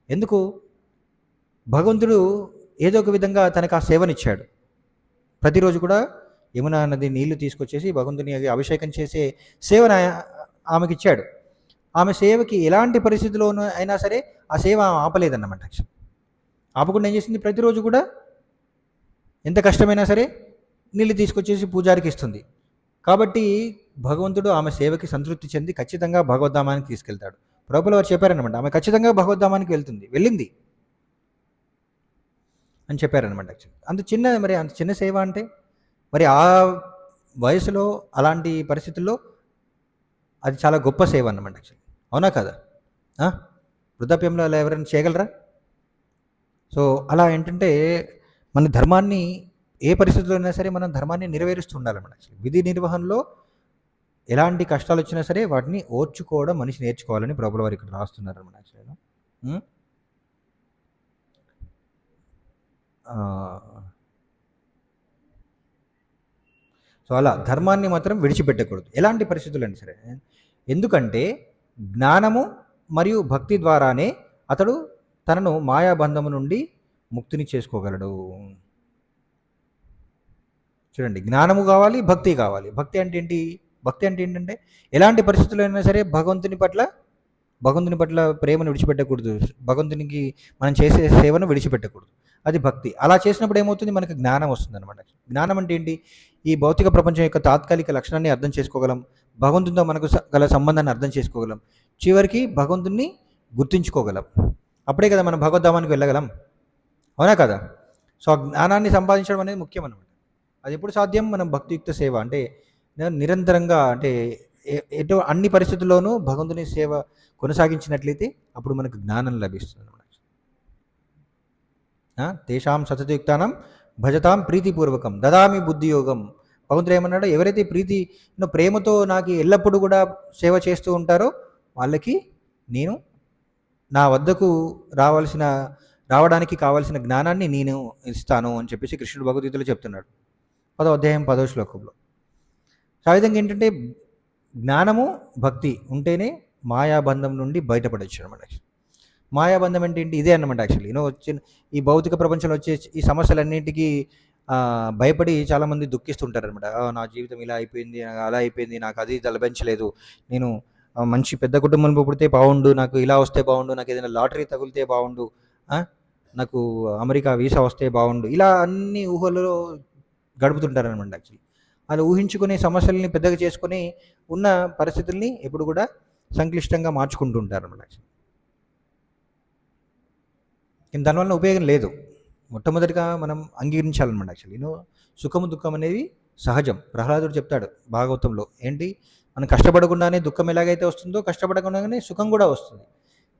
ఎందుకు? భగవంతుడు ఏదో ఒక విధంగా తనకు ఆ సేవనిచ్చాడు. ప్రతిరోజు కూడా యమునా నది నీళ్లు తీసుకొచ్చేసి భగవంతుని అభిషేకం చేసే సేవను ఆమెకి ఇచ్చాడు. ఆమె సేవకి ఎలాంటి పరిస్థితుల్లోనూ అయినా సరే ఆ సేవ ఆపలేదన్నమాట. ఆపకుండా ఏం చేసింది? ప్రతిరోజు కూడా ఎంత కష్టమైనా సరే నీళ్ళు తీసుకొచ్చేసి పూజారికి ఇస్తుంది. కాబట్టి భగవంతుడు ఆమె సేవకి సంతృప్తి చెంది ఖచ్చితంగా భగవద్ధామానికి తీసుకెళ్తాడు. ప్రభువుల వారు చెప్పారనమాట, ఆమె ఖచ్చితంగా భగవద్ధామానికి వెళ్ళింది అని చెప్పారనమాట. అంత చిన్న సేవ అంటే మరి ఆ వయసులో అలాంటి పరిస్థితుల్లో అది చాలా గొప్ప సేవ అన్నమాట. అవునా కదా? వృద్ధాప్యంలో అలా ఎవరైనా చేయగలరా? సో అలా ఏంటంటే మన ధర్మాన్ని ఏ పరిస్థితుల్లో అయినా సరే మనం ధర్మాన్ని నెరవేరుస్తూ ఉండాలన్నమాట. విధి నిర్వహణలో ఎలాంటి కష్టాలు వచ్చినా సరే వాటిని ఓర్చుకోవడం మనిషి నేర్చుకోవాలని ప్రభువుల వారు ఇక్కడ రాస్తున్నారు అన్నమాట. సో అలా ధర్మాన్ని మాత్రం విడిచిపెట్టకూడదు ఎలాంటి పరిస్థితులు అయినా సరే. ఎందుకంటే జ్ఞానము మరియు భక్తి ద్వారానే అతడు తనను మాయాబంధము నుండి ముక్తిని చేసుకోగలడు. చూడండి, జ్ఞానము కావాలి, భక్తి కావాలి. భక్తి అంటే ఏంటి? భక్తి అంటే ఏంటంటే ఎలాంటి పరిస్థితుల్లో అయినా సరే భగవంతుని పట్ల ప్రేమను విడిచిపెట్టకూడదు. భగవంతునికి మనం చేసే సేవను విడిచిపెట్టకూడదు. అది భక్తి. అలా చేసినప్పుడు ఏమవుతుంది? మనకు జ్ఞానం వస్తుందన్నమాట. జ్ఞానం అంటే ఏంటి? ఈ భౌతిక ప్రపంచం యొక్క తాత్కాలిక లక్షణాన్ని అర్థం చేసుకోగలం. భగవంతునితో మనకు గల సంబంధాన్ని అర్థం చేసుకోగలం. చివరికి భగవంతుణ్ణి గుర్తించుకోగలం. అప్పుడే కదా మనం భగవద్ధామానికి వెళ్ళగలం. అవునా కదా? సో ఆ జ్ఞానాన్ని సంపాదించడం అనేది ముఖ్యం అన్నమాట. అది ఎప్పుడు సాధ్యం? మనం భక్తియుక్త సేవ అంటే నిరంతరంగా, అంటే అన్ని పరిస్థితుల్లోనూ భగవంతుని సేవ కొనసాగించినట్లయితే అప్పుడు మనకు జ్ఞానం లభిస్తుంది అన్నమాట. తేషాం సతతయుక్తానం భజతాం ప్రీతిపూర్వకం దదామి బుద్ధియోగం. భగవంతుడు ఏమన్నాడు? ఎవరైతే ప్రేమతో నాకు ఎల్లప్పుడూ కూడా సేవ చేస్తూ ఉంటారో వాళ్ళకి నేను నా వద్దకు రావడానికి కావాల్సిన జ్ఞానాన్ని నేను ఇస్తాను అని చెప్పేసి కృష్ణుడు భగవద్గీతలో చెప్తున్నాడు, 10వ అధ్యాయం 10వ శ్లోకంలో. ఆ విధంగా ఏంటంటే జ్ఞానము భక్తి ఉంటేనే మాయాబంధం నుండి బయటపడవచ్చు అనమాట. మాయాబంధం అంటే ఏంటి? ఇదే అన్నమాట. యాక్చువల్లీ వచ్చిన ఈ భౌతిక ప్రపంచంలో వచ్చే ఈ సమస్యలన్నింటికి భయపడి చాలామంది దుఃఖిస్తుంటారనమాట. నా జీవితం ఇలా అయిపోయింది, అలా అయిపోయింది, నాకు అది లభించలేదు, నేను మంచి పెద్ద కుటుంబంలో పుడితే బాగుండు, నాకు ఇలా వస్తే బాగుండు, నాకు ఏదైనా లాటరీ తగిలితే బాగుండు, నాకు అమెరికా వీసా వస్తే బాగుండు, ఇలా అన్ని ఊహలలో గడుపుతుంటారనమాట. యాక్చువల్లీ అలా ఊహించుకునే సమస్యల్ని పెద్దగా చేసుకొని ఉన్న పరిస్థితుల్ని ఎప్పుడు కూడా సంక్లిష్టంగా మార్చుకుంటూ ఉంటారనమాట. దానివల్ల ఉపయోగం లేదు. మొట్టమొదటిగా మనం అంగీకరించాలన్నమాట. యాక్చువల్లీ సుఖము దుఃఖం అనేవి సహజం. ప్రహ్లాదుడు చెప్తాడు భాగవతంలో, ఏంటి, మనం కష్టపడకుండానే దుఃఖం ఎలాగైతే వస్తుందో కష్టపడకుండానే సుఖం కూడా వస్తుంది.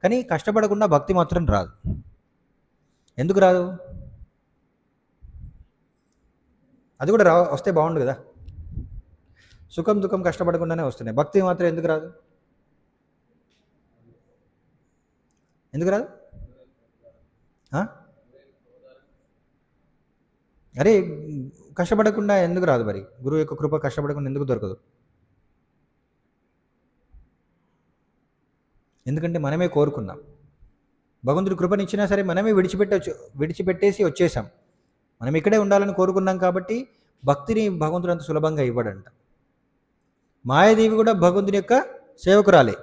కానీ కష్టపడకుండా భక్తి మాత్రం రాదు. ఎందుకు రాదు? అది కూడా వస్తే బాగుండు కదా. సుఖం దుఃఖం కష్టపడకుండానే వస్తున్నాయి, భక్తి మాత్రం ఎందుకు రాదు? ఎందుకు రాదు? అరే కష్టపడకుండా ఎందుకు రాదు? మరి గురువు యొక్క కృప కష్టపడకుండా ఎందుకు దొరకదు? ఎందుకంటే మనమే కోరుకున్నాం. భగవంతుడి కృపనిచ్చినా సరే మనమే విడిచిపెట్టేసి వచ్చేసాం. మనం ఇక్కడే ఉండాలని కోరుకున్నాం కాబట్టి భక్తిని భగవంతుడు అంత సులభంగా ఇవ్వడంట. మాయాదేవి కూడా భగవంతుని యొక్క సేవకురాలే.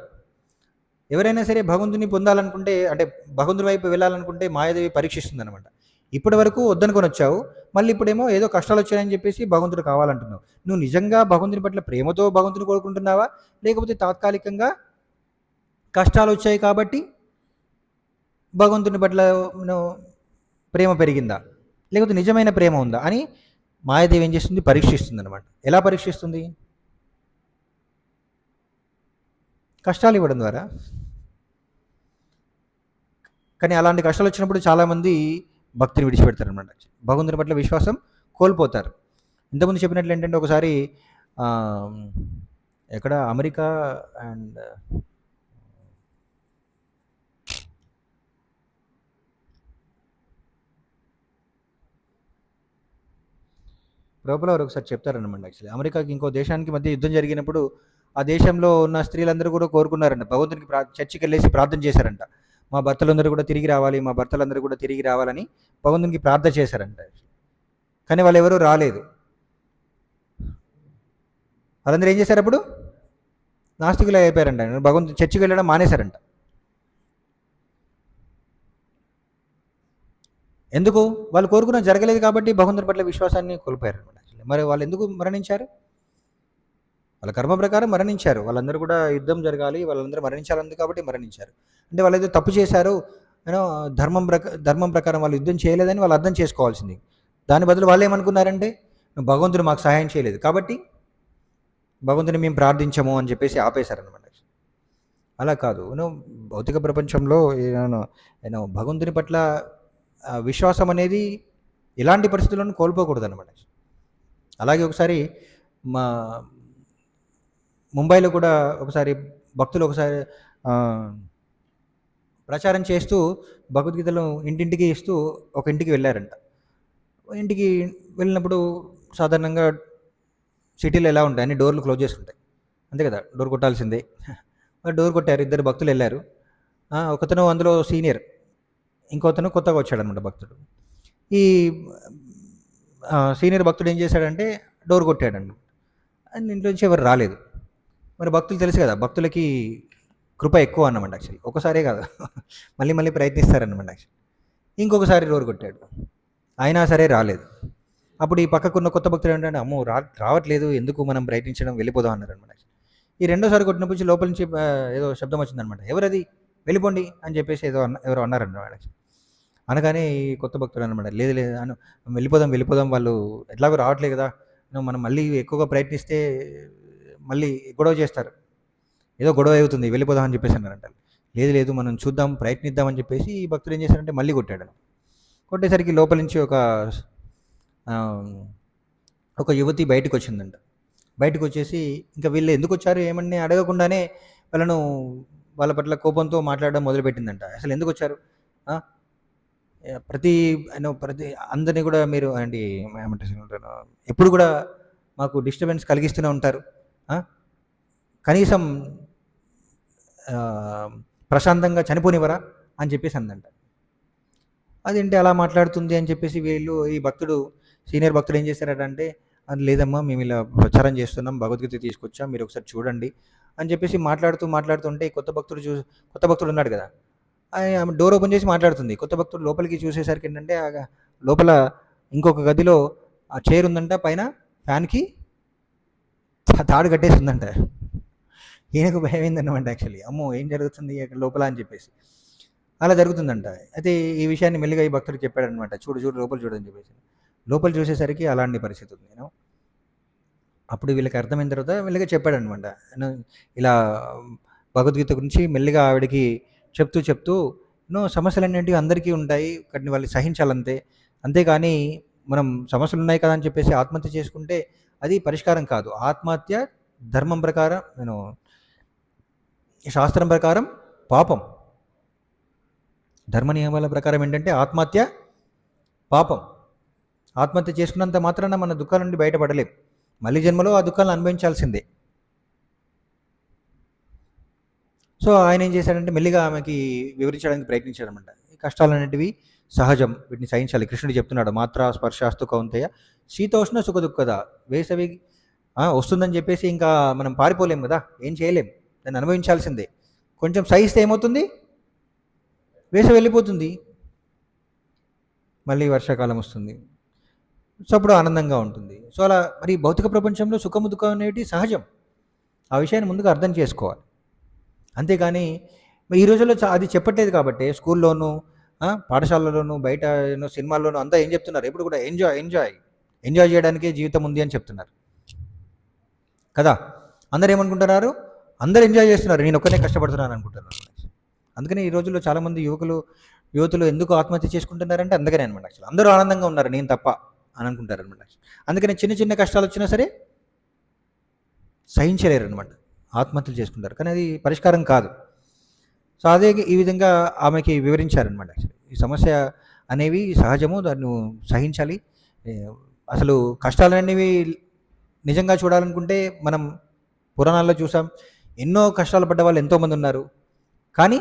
ఎవరైనా సరే భగవంతుని పొందాలనుకుంటే, అంటే భగవంతుని వైపు వెళ్ళాలనుకుంటే మాయాదేవి పరీక్షిస్తుంది అనమాట. ఇప్పటి వరకు వద్దనుకొని వచ్చావు, మళ్ళీ ఇప్పుడేమో ఏదో కష్టాలు వచ్చాయని చెప్పేసి భగవంతుడు కావాలంటున్నావు. నువ్వు నిజంగా భగవంతుని పట్ల ప్రేమతో భగవంతుని కోరుకుంటున్నావా, లేకపోతే తాత్కాలికంగా కష్టాలు వచ్చాయి కాబట్టి భగవంతుని పట్ల ప్రేమ పెరిగిందా, లేకపోతే నిజమైన ప్రేమ ఉందా అని మాయాదేవి ఏం చేస్తుంది? పరీక్షిస్తుంది అనమాట. ఎలా పరీక్షిస్తుంది? కష్టాలు ఇవ్వడం ద్వారా. కానీ అలాంటి కష్టాలు వచ్చినప్పుడు చాలామంది భక్తిని విడిచిపెడతారనమాట. భగవంతుని పట్ల విశ్వాసం కోల్పోతారు. ఇంతకుముందు చెప్పినట్లు ఏంటంటే ఒకసారి ఎక్కడ అమెరికా అండ్ లోపల వారు ఒకసారి చెప్తారనమాట. యాక్చువల్లీ అమెరికాకి ఇంకో దేశానికి మధ్య యుద్ధం జరిగినప్పుడు ఆ దేశంలో ఉన్న స్త్రీలందరూ కూడా కోరుకున్నారంట, భగవంతునికి చర్చికి వెళ్ళేసి ప్రార్థన చేశారంట, మా భర్తలందరూ కూడా తిరిగి రావాలి, మా భర్తలందరూ కూడా తిరిగి రావాలని భగవంతునికి ప్రార్థన చేశారంట. కానీ వాళ్ళు ఎవరూ రాలేదు. వాళ్ళందరూ ఏం చేశారు? అప్పుడు నాస్తికులు అయిపోయారంట, భగవంతుని చర్చికి వెళ్ళడం మానేశారంట. ఎందుకు? వాళ్ళు కోరుకున్న జరగలేదు కాబట్టి భగవంతుని పట్ల విశ్వాసాన్ని కోల్పోయారు అనమాట. మరి వాళ్ళు ఎందుకు మరణించారు? వాళ్ళ కర్మ ప్రకారం మరణించారు. వాళ్ళందరూ కూడా యుద్ధం జరగాలి, వాళ్ళందరూ మరణించాలి కాబట్టి మరణించారు. అంటే వాళ్ళు ఏదో తప్పు చేశారు, ధర్మం ప్రకారం వాళ్ళు యుద్ధం చేయలేదని వాళ్ళు అర్థం చేసుకోవాల్సింది. దాని బదులు వాళ్ళు ఏమనుకున్నారంటే, భగవంతుడు మాకు సహాయం చేయలేదు కాబట్టి భగవంతుని మేము ప్రార్థించము అని చెప్పేసి ఆపేశారనమాట. అలా కాదు. భౌతిక ప్రపంచంలో భగవంతుని పట్ల విశ్వాసం అనేది ఎలాంటి పరిస్థితుల్లోనూ కోల్పోకూడదు అనమాట. అలాగే ఒకసారి మా ముంబైలో కూడా ఒకసారి భక్తులు ఒకసారి ప్రచారం చేస్తూ భగవద్గీతలు ఇంటింటికి ఇస్తూ ఒక ఇంటికి వెళ్ళారంట. ఇంటికి వెళ్ళినప్పుడు సాధారణంగా సిటీలో ఎలా ఉంటాయి, అన్ని డోర్లు క్లోజ్ చేసుకుంటాయి, అంతే కదా, డోర్ కొట్టాల్సిందే. డోర్ కొట్టారు, ఇద్దరు భక్తులు వెళ్ళారు. ఒకతను అందులో సీనియర్, ఇంకోతను కొత్తగా వచ్చాడనమాట భక్తుడు. ఈ సీనియర్ భక్తుడు ఏం చేశాడంటే డోర్ కొట్టాడండి. అండ్ ఇంట్లోంచి ఎవరు రాలేదు. మరి భక్తులు తెలుసు కదా, భక్తులకి కృప ఎక్కువ అన్నమాట యాక్చువల్లీ. ఒకసారే కాదు మళ్ళీ మళ్ళీ ప్రయత్నిస్తారన్నమాట యాక్చువల్లీ. ఇంకొకసారి డోర్ కొట్టాడు, అయినా సరే రాలేదు. అప్పుడు ఈ పక్కకున్న కొత్త భక్తులు ఏంటంటే అమ్మో రావట్లేదు, ఎందుకు మనం ప్రయత్నించడం, వెళ్ళిపోదాం అన్నారనమాట. ఈ రెండోసారి కొట్టినప్పుడు నుంచి లోపల నుంచి ఏదో శబ్దం వచ్చిందనమాట. ఎవరది, వెళ్ళిపోండి అని చెప్పేసి ఎవరో అన్నారన్నమాట. అనగానే ఈ కొత్త భక్తుడు అనమాట, లేదు లేదు అను, వెళ్ళిపోదాం వెళ్ళిపోదాం, వాళ్ళు ఎట్లాగో రావట్లేదు కదా, మనం మళ్ళీ ఎక్కువగా ప్రయత్నిస్తే మళ్ళీ గొడవ చేస్తారు, ఏదో గొడవ అవుతుంది, వెళ్ళిపోదాం అని చెప్పేసి అన్నారంట. లేదు లేదు మనం చూద్దాం, ప్రయత్నిద్దాం అని చెప్పేసి ఈ భక్తుడు ఏం చేశారంటే మళ్ళీ కొట్టాడు. కొట్టేసరికి లోపల నుంచి ఒక యువతి బయటకు వచ్చిందంట. బయటకు వచ్చేసి ఇంకా వీళ్ళు ఎందుకు వచ్చారు ఏమని అడగకుండానే వాళ్ళ పట్ల కోపంతో మాట్లాడడం మొదలుపెట్టిందంట. అసలు ఎందుకు వచ్చారు, ప్రతి అందరినీ కూడా మీరు అంటే ఏమంటారు, ఎప్పుడు కూడా మాకు డిస్టర్బెన్స్ కలిగిస్తూనే ఉంటారు, కనీసం ప్రశాంతంగా చనిపోనివరా అని చెప్పేసి అందంట. అదేంటి అలా మాట్లాడుతుంది అని చెప్పేసి ఈ సీనియర్ భక్తుడు ఏం చేశారంటే, అది లేదమ్మా మేము ఇలా ప్రచారం చేస్తున్నాం, భగవద్గీత తీసుకొచ్చాం, మీరు ఒకసారి చూడండి అని చెప్పేసి మాట్లాడుతుంటే కొత్త భక్తుడు ఉన్నాడు కదా, ఆమె డోర్ ఓపెన్ చేసి మాట్లాడుతుంది. కొత్త భక్తుడు లోపలికి చూసేసరికి ఏంటంటే లోపల ఇంకొక గదిలో ఆ చైర్ ఉందంట, పైన ఫ్యాన్కి తాడు కట్టేసి ఉందంట. ఈయనకు భయం అయిందన్నమాట యాక్చువల్లీ, అమ్మో ఏం జరుగుతుంది అక్కడ లోపల అని చెప్పేసి. అలా జరుగుతుందంట. అయితే ఈ విషయాన్ని మెల్లిగా ఈ భక్తుడికి చెప్పాడనమాట, చూడు లోపల చూడని చెప్పేసి. లోపల చూసేసరికి అలాంటి పరిస్థితి ఉంది. అప్పుడు వీళ్ళకి అర్థమైన తర్వాత మెల్లిగా చెప్పాడనమాట, ఇలా భగవద్గీత గురించి మెల్లిగా ఆవిడకి చెప్తూ సమస్యలు అనేటివి అందరికీ ఉంటాయి, కానీ వాళ్ళు సహించాలంతే, అంతేకాని మనం సమస్యలు ఉన్నాయి కదా అని చెప్పేసి ఆత్మహత్య చేసుకుంటే అది పరిష్కారం కాదు. ఆత్మహత్య ధర్మం ప్రకారం శాస్త్రం ప్రకారం పాపం. ధర్మ నియమాల ప్రకారం ఏంటంటే ఆత్మహత్య పాపం. ఆత్మహత్య చేసుకున్నంత మాత్రాన మన దుఃఖాల నుండి బయటపడలేం, మళ్ళీ జన్మలో ఆ దుఃఖాలను అనుభవించాల్సిందే. సో ఆయన ఏం చేశాడంటే మెల్లిగా ఆమెకి వివరించడానికి ప్రయత్నించాడనమాట. ఈ కష్టాలు అనేటివి సహజం, వీటిని సహించాలి. కృష్ణుడు చెప్తున్నాడు, మాత్రా స్పర్శాస్తు కౌంతేయ శీతోష్ణ సుఖ దుఃఖద. వేసవి వస్తుందని చెప్పేసి ఇంకా మనం పారిపోలేం కదా, ఏం చేయలేం, దాన్ని అనుభవించాల్సిందే. కొంచెం సహిస్తే ఏమవుతుంది, వేసవి వెళ్ళిపోతుంది, మళ్ళీ వర్షాకాలం వస్తుంది, సో అప్పుడు ఆనందంగా ఉంటుంది. సో అలా మరి భౌతిక ప్రపంచంలో సుఖము దుఃఖం అనేవి సహజం, ఆ విషయాన్ని ముందుగా అర్థం చేసుకోవాలి. అంతేగాని ఈ రోజుల్లో అది చెప్పట్లేదు కాబట్టి స్కూల్లోనూ పాఠశాలలోనూ బయట సినిమాల్లోనూ అంతా ఏం చెప్తున్నారు, ఎప్పుడు కూడా ఎంజాయ్ చేయడానికే జీవితం ఉంది అని చెప్తున్నారు కదా. అందరు ఏమనుకుంటున్నారు, అందరు ఎంజాయ్ చేస్తున్నారు, నేను ఒక్కనే కష్టపడుతున్నాను అనుకుంటున్నారు. అందుకని ఈ రోజుల్లో చాలామంది యువతులు ఎందుకు ఆత్మహత్య చేసుకుంటున్నారంటే అందుకనే అనమాట. యాక్చువల్ అందరూ ఆనందంగా ఉన్నారు, నేను తప్ప అని అనుకుంటారు అనమాట. అందుకని చిన్న కష్టాలు వచ్చినా సరే సహించలేరు అనమాట, ఆత్మహత్యలు చేసుకుంటారు, కానీ అది పరిష్కారం కాదు. సో అదే ఈ విధంగా ఆమెకి వివరించారనమాట. ఈ సమస్య అనేవి సహజము, దాన్ని సహించాలి. అసలు కష్టాలు అనేవి నిజంగా చూడాలనుకుంటే మనం పురాణాల్లో చూసాం, ఎన్నో కష్టాలు పడ్డ వాళ్ళు ఎంతోమంది ఉన్నారు, కానీ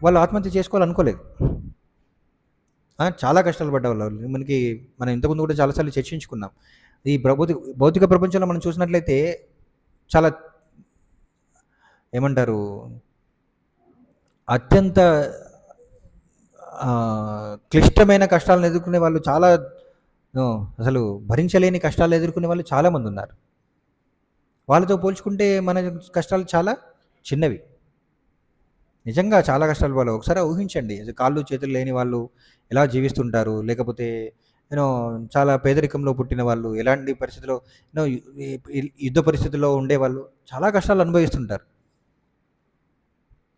వాళ్ళు ఆత్మహత్య చేసుకోవాలనుకోలేదు. చాలా కష్టాలు పడ్డవాళ్ళు మనం ఇంతకుముందు కూడా చాలాసార్లు చర్చించుకున్నాం. ఈ భౌతిక ప్రపంచంలో మనం చూసినట్లయితే చాలా ఏమంటారు, అత్యంత క్లిష్టమైన కష్టాలను ఎదుర్కొనే వాళ్ళు చాలా, అసలు భరించలేని కష్టాలు ఎదుర్కొనే వాళ్ళు చాలామంది ఉన్నారు. వాళ్ళతో పోల్చుకుంటే మన కష్టాలు చాలా చిన్నవి. నిజంగా చాలా కష్టాలు వాళ్ళు ఒకసారి ఊహించండి, కాళ్ళు చేతులు లేని వాళ్ళు ఎలా జీవిస్తుంటారు, లేకపోతే చాలా పేదరికంలో పుట్టిన వాళ్ళు ఎలాంటి పరిస్థితిలో యుద్ధ పరిస్థితుల్లో ఉండేవాళ్ళు చాలా కష్టాలు అనుభవిస్తుంటారు,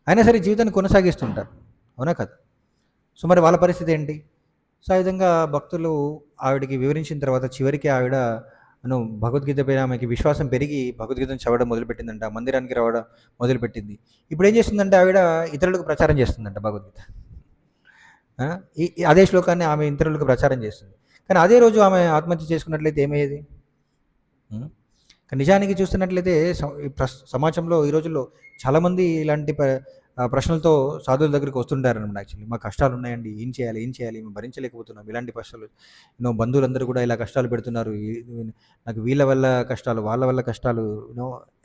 అయినా సరే జీవితాన్ని కొనసాగిస్తుంటారు, అవునా కదా. సో మరి వాళ్ళ పరిస్థితి ఏంటి? సో ఆ విధంగా భక్తులు ఆవిడకి వివరించిన తర్వాత చివరికి ఆవిడ భగవద్గీత పైన ఆమెకి విశ్వాసం పెరిగి భగవద్గీతను చదవడం మొదలుపెట్టిందంట, మందిరానికి రావడం మొదలుపెట్టింది. ఇప్పుడు ఏం చేస్తుందంటే ఆవిడ ఇతరులకు ప్రచారం చేస్తుందంట భగవద్గీత. అదే శ్లోకాన్ని ఆమె ఇతరులకు ప్రచారం చేస్తుంది. కానీ అదే రోజు ఆమె ఆత్మహత్య చేసుకున్నట్లయితే ఏమయ్యేది? నిజానికి చూస్తున్నట్లయితే సమాజంలో ఈ రోజుల్లో చాలామంది ఇలాంటి ప్రశ్నలతో సాధువుల దగ్గరికి వస్తుంటారనమాట. యాక్చువల్లీ మా కష్టాలు ఉన్నాయండి, ఏం చేయాలి ఏం చేయాలి, మేము భరించలేకపోతున్నాం ఇలాంటి కష్టాలు, బంధువులందరూ కూడా ఇలా కష్టాలు పెడుతున్నారు, నాకు వీళ్ళ వల్ల కష్టాలు, వాళ్ళ వల్ల కష్టాలు,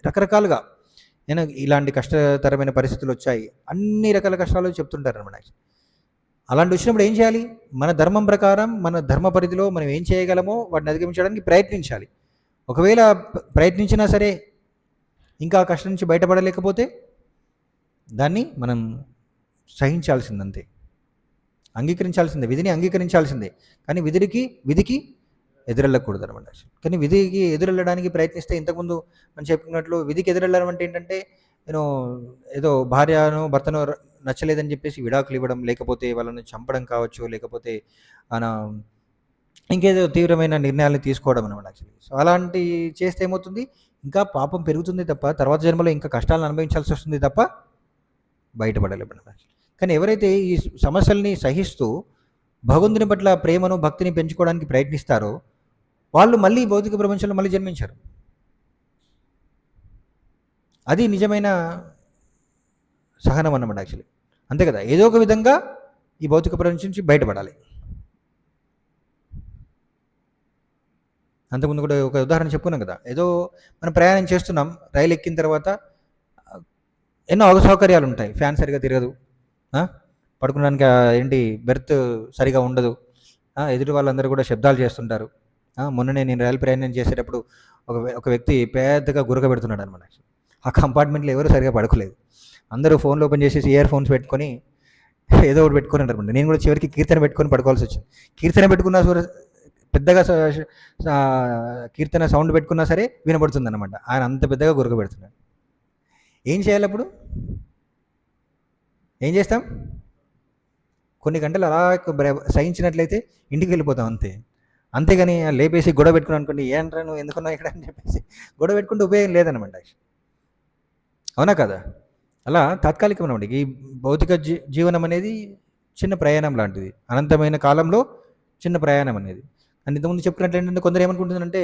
రకరకాలుగా ఇలాంటి కష్టతరమైన పరిస్థితులు వచ్చాయి, అన్ని రకాల కష్టాలు చెప్తుంటారనమాట. అలాంటి వచ్చినప్పుడు ఏం చేయాలి? మన ధర్మం ప్రకారం మన ధర్మ పరిధిలో మనం ఏం చేయగలమో వాటిని అధిగమించడానికి ప్రయత్నించాలి. ఒకవేళ ప్రయత్నించినా సరే ఇంకా ఆ కష్టం నుంచి బయటపడలేకపోతే దాన్ని మనం సహించాల్సిందంతే, అంగీకరించాల్సిందే, విధిని అంగీకరించాల్సిందే. కానీ విధికి ఎదురెళ్ళకూడదు అనమాట. కానీ విధికి ఎదురెళ్ళడానికి ప్రయత్నిస్తే, ఇంతకుముందు మనం చెప్పుకున్నట్లు విధికి ఎదురెళ్ళడం అంటే ఏంటంటే, నేను ఏదో భార్యను భర్తను నచ్చలేదని చెప్పేసి విడాకులు ఇవ్వడం, లేకపోతే వాళ్ళని చంపడం కావచ్చు, లేకపోతే మన ఇంకేదో తీవ్రమైన నిర్ణయాలను తీసుకోవడం అనమాట యాక్చువల్లీ. సో అలాంటి చేస్తే ఏమవుతుంది, ఇంకా పాపం పెరుగుతుంది తప్ప తర్వాత జన్మలో ఇంకా కష్టాలను అనుభవించాల్సి వస్తుంది తప్ప బయటపడలేము. కానీ ఎవరైతే ఈ సమస్యల్ని సహిస్తూ భగవంతుని పట్ల ప్రేమను భక్తిని పెంచుకోవడానికి ప్రయత్నిస్తారో వాళ్ళు మళ్ళీ భౌతిక ప్రపంచంలో మళ్ళీ జన్మించారు. అది నిజమైన సహనం అన్నమాట యాక్చువల్లీ. అంతే కదా, ఏదో ఒక విధంగా ఈ భౌతిక ప్రపంచం నుంచి బయటపడాలి. అంతకుముందు కూడా ఒక ఉదాహరణ చెప్పుకున్నాం కదా, ఏదో మనం ప్రయాణం చేస్తున్నాం, రైలు ఎక్కిన తర్వాత ఎన్నో అసౌకర్యాలు ఉంటాయి, ఫ్యాన్ సరిగా తిరగదు, పడుకోవడానికి ఏంటి బెర్త్ సరిగా ఉండదు, ఎదుటి వాళ్ళందరూ కూడా శబ్దాలు చేస్తుంటారు. మొన్ననే నేను రైలు ప్రయాణం చేసేటప్పుడు ఒక వ్యక్తి పెద్దగా గురక పెడుతున్నాడు అనమాట. ఆ కంపార్ట్మెంట్లో ఎవరు సరిగా పడుకోలేదు, అందరూ ఫోన్లు ఓపెన్ చేసేసి ఇయర్ ఫోన్స్ పెట్టుకొని ఏదో ఒకటి పెట్టుకొని అనమాట. నేను కూడా చివరికి కీర్తన పెట్టుకొని పడుకోవాల్సి వచ్చింది. కీర్తన పెట్టుకున్నా పెద్దగా కీర్తన సౌండ్ పెట్టుకున్నా సరే వినబడుతుంది అనమాట. ఆయన అంత పెద్దగా గురక పెడుతున్నాడు. ఏం చేయాలి అప్పుడు? ఏం చేస్తాం? కొన్ని గంటలు అలా సహించినట్లయితే ఇంటికి వెళ్ళిపోతాం అంతే. అంతేగాని లేపేసి గొడవ పెట్టుకుని అనుకోండి, ఏంట్రా నువ్వు ఎందుకున్నావు ఇక్కడ అని చెప్పేసి గొడవ పెట్టుకుంటే ఉపయోగం లేదనమాట. అవునా కదా? అలా తాత్కాలికం అనమాట. ఈ భౌతిక జీవనం అనేది చిన్న ప్రయాణం లాంటిది, అనంతమైన కాలంలో చిన్న ప్రయాణం అనేది. అని ఇంతకుముందు చెప్పుకున్నట్లు ఏంటంటే, కొందరు ఏమనుకుంటుందంటే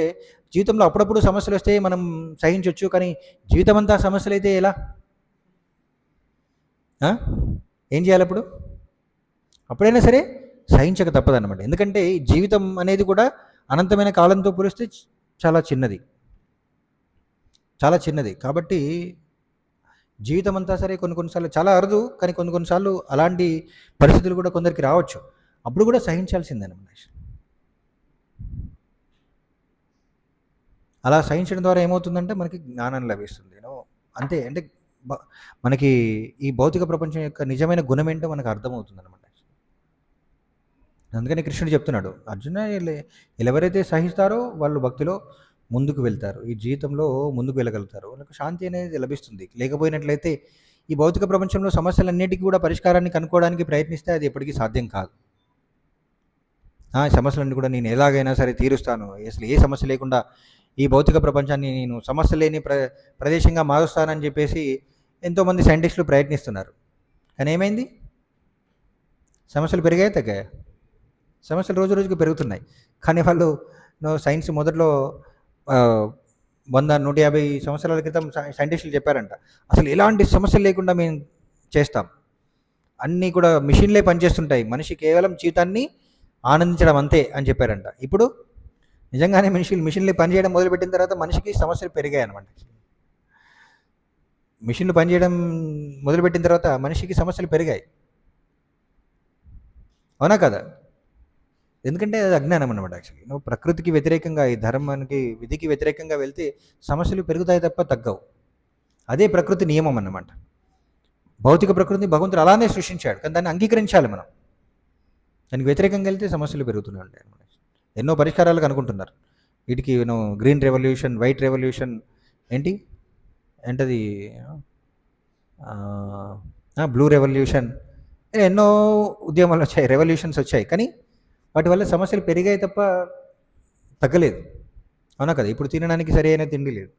జీవితంలో అప్పుడప్పుడు సమస్యలు వస్తే మనం సహించవచ్చు, కానీ జీవితం అంతా సమస్యలు అయితే ఎలా? ఏం చేయాలి అప్పుడు? అప్పుడైనా సరే సహించక తప్పదన్నమాట. ఎందుకంటే జీవితం అనేది కూడా అనంతమైన కాలంతో పోలిస్తే చాలా చిన్నది, చాలా చిన్నది. కాబట్టి జీవితం అంతా సరే కొన్నిసార్లు చాలా అరుదు, కానీ కొన్నిసార్లు అలాంటి పరిస్థితులు కూడా కొందరికి రావచ్చు. అప్పుడు కూడా సహించాల్సిందేనమాట. అలా సహించడం ద్వారా ఏమవుతుందంటే మనకి జ్ఞానం లభిస్తుంది. అంతే. అంటే మనకి ఈ భౌతిక ప్రపంచం యొక్క నిజమైన గుణం ఏంటో మనకు అర్థమవుతుంది అనమాట. అందుకని కృష్ణుడు చెప్తున్నాడు, అర్జున ఎవరైతే సహిస్తారో వాళ్ళు భక్తిలో ముందుకు వెళ్తారు, ఈ జీవితంలో ముందుకు వెళ్ళగలుగుతారు, వాళ్ళకు శాంతి అనేది లభిస్తుంది. లేకపోయినట్లయితే ఈ భౌతిక ప్రపంచంలో సమస్యలన్నిటికీ కూడా పరిష్కారాన్ని కనుక్కోవడానికి ప్రయత్నిస్తే అది ఎప్పటికీ సాధ్యం కాదు. సమస్యలన్నీ కూడా నేను ఎలాగైనా సరే తీరుస్తాను, అసలు ఏ సమస్య లేకుండా ఈ భౌతిక ప్రపంచాన్ని నేను సమస్య లేని ప్రదేశంగా మారుస్తానని చెప్పేసి ఎంతోమంది సైంటిస్టులు ప్రయత్నిస్తున్నారు. కానీ ఏమైంది? సమస్యలు పెరిగాయి తగ్గాయి? సమస్యలు రోజు రోజుకు పెరుగుతున్నాయి. కానీ వాళ్ళు సైన్స్ మొదట్లో 100-150 సంవత్సరాల క్రితం సైంటిస్టులు చెప్పారంట, అసలు ఎలాంటి సమస్యలు లేకుండా మేము చేస్తాం, అన్నీ కూడా మిషన్లే పనిచేస్తుంటాయి, మనిషి కేవలం జీవితాన్ని ఆనందించడం అంతే అని చెప్పారంట. ఇప్పుడు నిజంగానే మిషన్లు పనిచేయడం మొదలుపెట్టిన తర్వాత మనిషికి సమస్యలు పెరిగాయి అనమాట. మిషన్లు పనిచేయడం మొదలుపెట్టిన తర్వాత మనిషికి సమస్యలు పెరిగాయి. అవునా కదా? ఎందుకంటే అది అజ్ఞానం అనమాట. యాక్చువల్లీ నువ్వు ప్రకృతికి వ్యతిరేకంగా, ఈ ధర్మానికి విధికి వ్యతిరేకంగా వెళ్తే సమస్యలు పెరుగుతాయి తప్ప తగ్గవు. అదే ప్రకృతి నియమం అన్నమాట. భౌతిక ప్రకృతిని భగవంతుడు అలానే సృష్టించాడు, కానీ దాన్ని అంగీకరించాలి మనం. దానికి వ్యతిరేకంగా వెళ్తే సమస్యలు పెరుగుతూనే ఉంటాయి అన్నమాట. ఎన్నో పరిష్కారాలు కనుక్కుంటున్నారు వీటికి. గ్రీన్ రెవల్యూషన్, వైట్ రెవల్యూషన్, ఏంటది బ్లూ రెవల్యూషన్, ఎన్నో ఉద్యమాలు వచ్చాయి, రెవల్యూషన్స్ వచ్చాయి, కానీ వాటి వల్ల సమస్యలు పెరిగాయి తప్ప తగ్గలేదు. అవునా కదా? ఇప్పుడు తినడానికి సరి అయిన తిండి లేదు,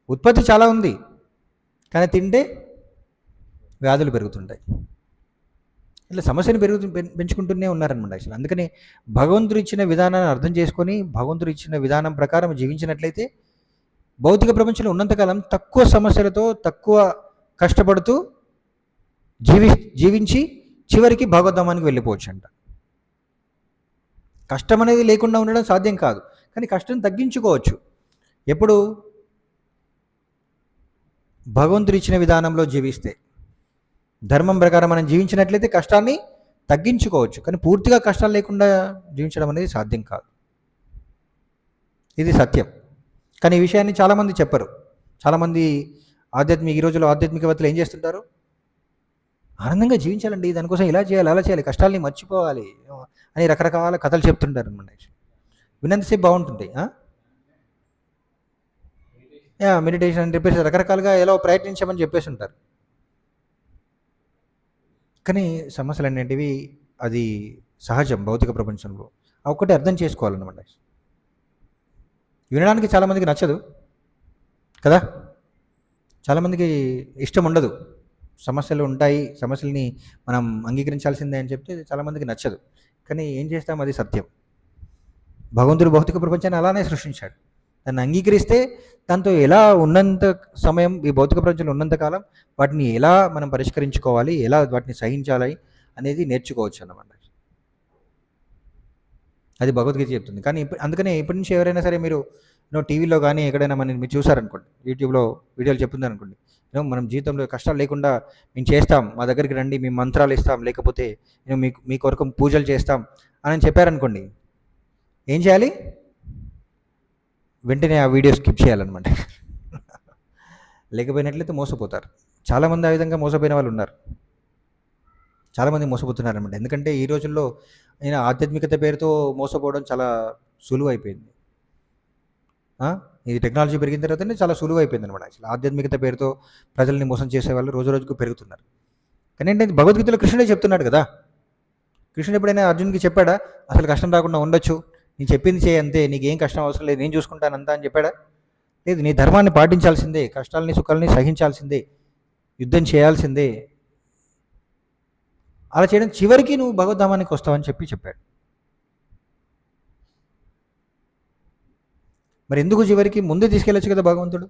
ఉత్పత్తి చాలా ఉంది, కానీ తింటే వ్యాధులు పెరుగుతుంటాయి. ఇట్లా సమస్యను పెంచుకుంటూనే ఉన్నారనమాట యాక్చువల్. అందుకని భగవంతుడు ఇచ్చిన విధానాన్ని అర్థం చేసుకొని భగవంతుడు ఇచ్చిన విధానం ప్రకారం జీవించినట్లయితే భౌతిక ప్రపంచంలో ఉన్నంతకాలం తక్కువ సమస్యలతో, తక్కువ కష్టపడుతూ జీవి జీవించి చివరికి భగవద్ధామానికి వెళ్ళిపోవచ్చు అంట. కష్టం అనేది లేకుండా ఉండడం సాధ్యం కాదు, కానీ కష్టం తగ్గించుకోవచ్చు. ఎప్పుడు? భగవంతుడు ఇచ్చిన విధానంలో జీవిస్తే, ధర్మం ప్రకారం మనం జీవించినట్లయితే కష్టాన్ని తగ్గించుకోవచ్చు, కానీ పూర్తిగా కష్టాలు లేకుండా జీవించడం అనేది సాధ్యం కాదు. ఇది సత్యం. కానీ ఈ విషయాన్ని చాలామంది చెప్పరు. చాలామంది ఈ రోజుల్లో ఆధ్యాత్మికవేత్తలు ఏం చేస్తుంటారు? ఆనందంగా జీవించాలండి, దానికోసం ఇలా చేయాలి, అలా చేయాలి, కష్టాలని మర్చిపోవాలి అని రకరకాల కథలు చెప్తుంటారు అనమాట. వినంతసేపు బాగుంటుంది. మెడిటేషన్ అని చెప్పేసి రకరకాలుగా ఎలా ప్రయత్నించామని చెప్పేసి ఉంటారు. కానీ సమస్యలు అనేటివి అది సహజం భౌతిక ప్రపంచంలో. ఒక్కటి అర్థం చేసుకోవాలన్నమాట. వినడానికి చాలామందికి నచ్చదు కదా, చాలామందికి ఇష్టం ఉండదు. సమస్యలు ఉంటాయి, సమస్యల్ని మనం అంగీకరించాల్సిందే అని చెప్తే చాలామందికి నచ్చదు. కానీ ఏం చేస్తాం, అది సత్యం. భగవంతుడు భౌతిక ప్రపంచాన్ని అలానే సృష్టించాడు. దాన్ని అంగీకరిస్తే దాంతో ఎలా ఉన్నంత సమయం, ఈ భౌతిక ప్రపంచంలో ఉన్నంతకాలం వాటిని ఎలా మనం పరిష్కరించుకోవాలి, ఎలా వాటిని సహించాలి అనేది నేర్చుకోవచ్చు అన్నమాట. అది భగవద్గీత చెప్తుంది. కానీ అందుకనే ఇప్పటి నుంచి ఎవరైనా సరే మీరు టీవీలో కానీ ఎక్కడైనా మీరు చూసారనుకోండి, యూట్యూబ్లో వీడియోలు చెప్తున్నారనుకోండి, మనం జీవితంలో కష్టాలు లేకుండా మేము చేస్తాం, మా దగ్గరికి రండి, మేము మంత్రాలు ఇస్తాం, లేకపోతే మీ కొరకు పూజలు చేస్తాం అని చెప్పారనుకోండి, ఏం చేయాలి? వెంటనే ఆ వీడియో స్కిప్ చేయాలన్నమాట. లేకపోయినట్లయితే మోసపోతారు. చాలామంది ఆ విధంగా మోసపోయిన వాళ్ళు ఉన్నారు. చాలామంది మోసపోతున్నారనమాట. ఎందుకంటే ఈ రోజుల్లో ఆధ్యాత్మికత పేరుతో మోసపోవడం చాలా సులువు అయిపోయింది. ఇది టెక్నాలజీ పెరిగిన తర్వాతనే చాలా సులువు అయిపోయింది అనమాట. అసలు ఆధ్యాత్మికత పేరుతో ప్రజల్ని మోసం చేసేవాళ్ళు రోజు రోజుకు పెరుగుతున్నారు. కానీ ఏంటంటే భగవద్గీతలో కృష్ణుడే చెప్తున్నాడు కదా. కృష్ణుడు ఎప్పుడైనా అర్జున్కి చెప్పాడా అసలు కష్టం రాకుండా ఉండొచ్చు, నేను చెప్పింది చేయి అంతే, నీకేం కష్టం అవసరం లేదు, నేను చూసుకుంటాను అంతా అని చెప్పాడా? లేదు. నీ ధర్మాన్ని పాటించాల్సిందే, కష్టాలని సుఖాలని సహించాల్సిందే, యుద్ధం చేయాల్సిందే. అలా చేయడం చివరికి నువ్వు భగవద్ధామానికి వస్తావని చెప్పాడు. మరి ఎందుకు చివరికి ముందే తీసుకెళ్ళచ్చు కదా భగవంతుడు?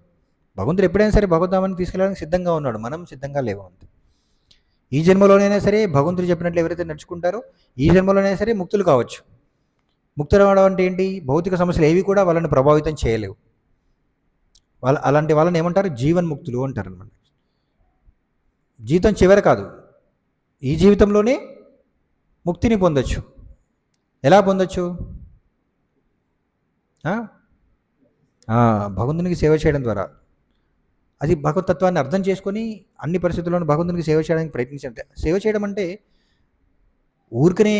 భగవంతుడు ఎప్పుడైనా సరే భగవద్ధామానికి తీసుకెళ్ళడానికి సిద్ధంగా ఉన్నాడు, మనం సిద్ధంగా లేవు అంతే. ఈ జన్మలోనైనా సరే భగవంతుడు చెప్పినట్లు ఎవరైతే నడుచుకుంటారో ఈ జన్మలోనైనా సరే ముక్తులు కావచ్చు. ముక్తులు అవ్వడం అంటే ఏంటి? భౌతిక సమస్యలు ఏవి కూడా వాళ్ళని ప్రభావితం చేయలేవు. అలాంటి వాళ్ళని ఏమంటారు? జీవన్ముక్తులు అంటారు అనమాట. జీవితం చివరి కాదు, ఈ జీవితంలోనే ముక్తిని పొందొచ్చు. ఎలా పొందొచ్చు? భగవంతునికి సేవ చేయడం ద్వారా. అది భగవతత్వాన్ని అర్థం చేసుకొని అన్ని పరిస్థితుల్లోనూ భగవంతునికి సేవ చేయడానికి ప్రయత్నించండి. సేవ చేయడం అంటే ఊరికనే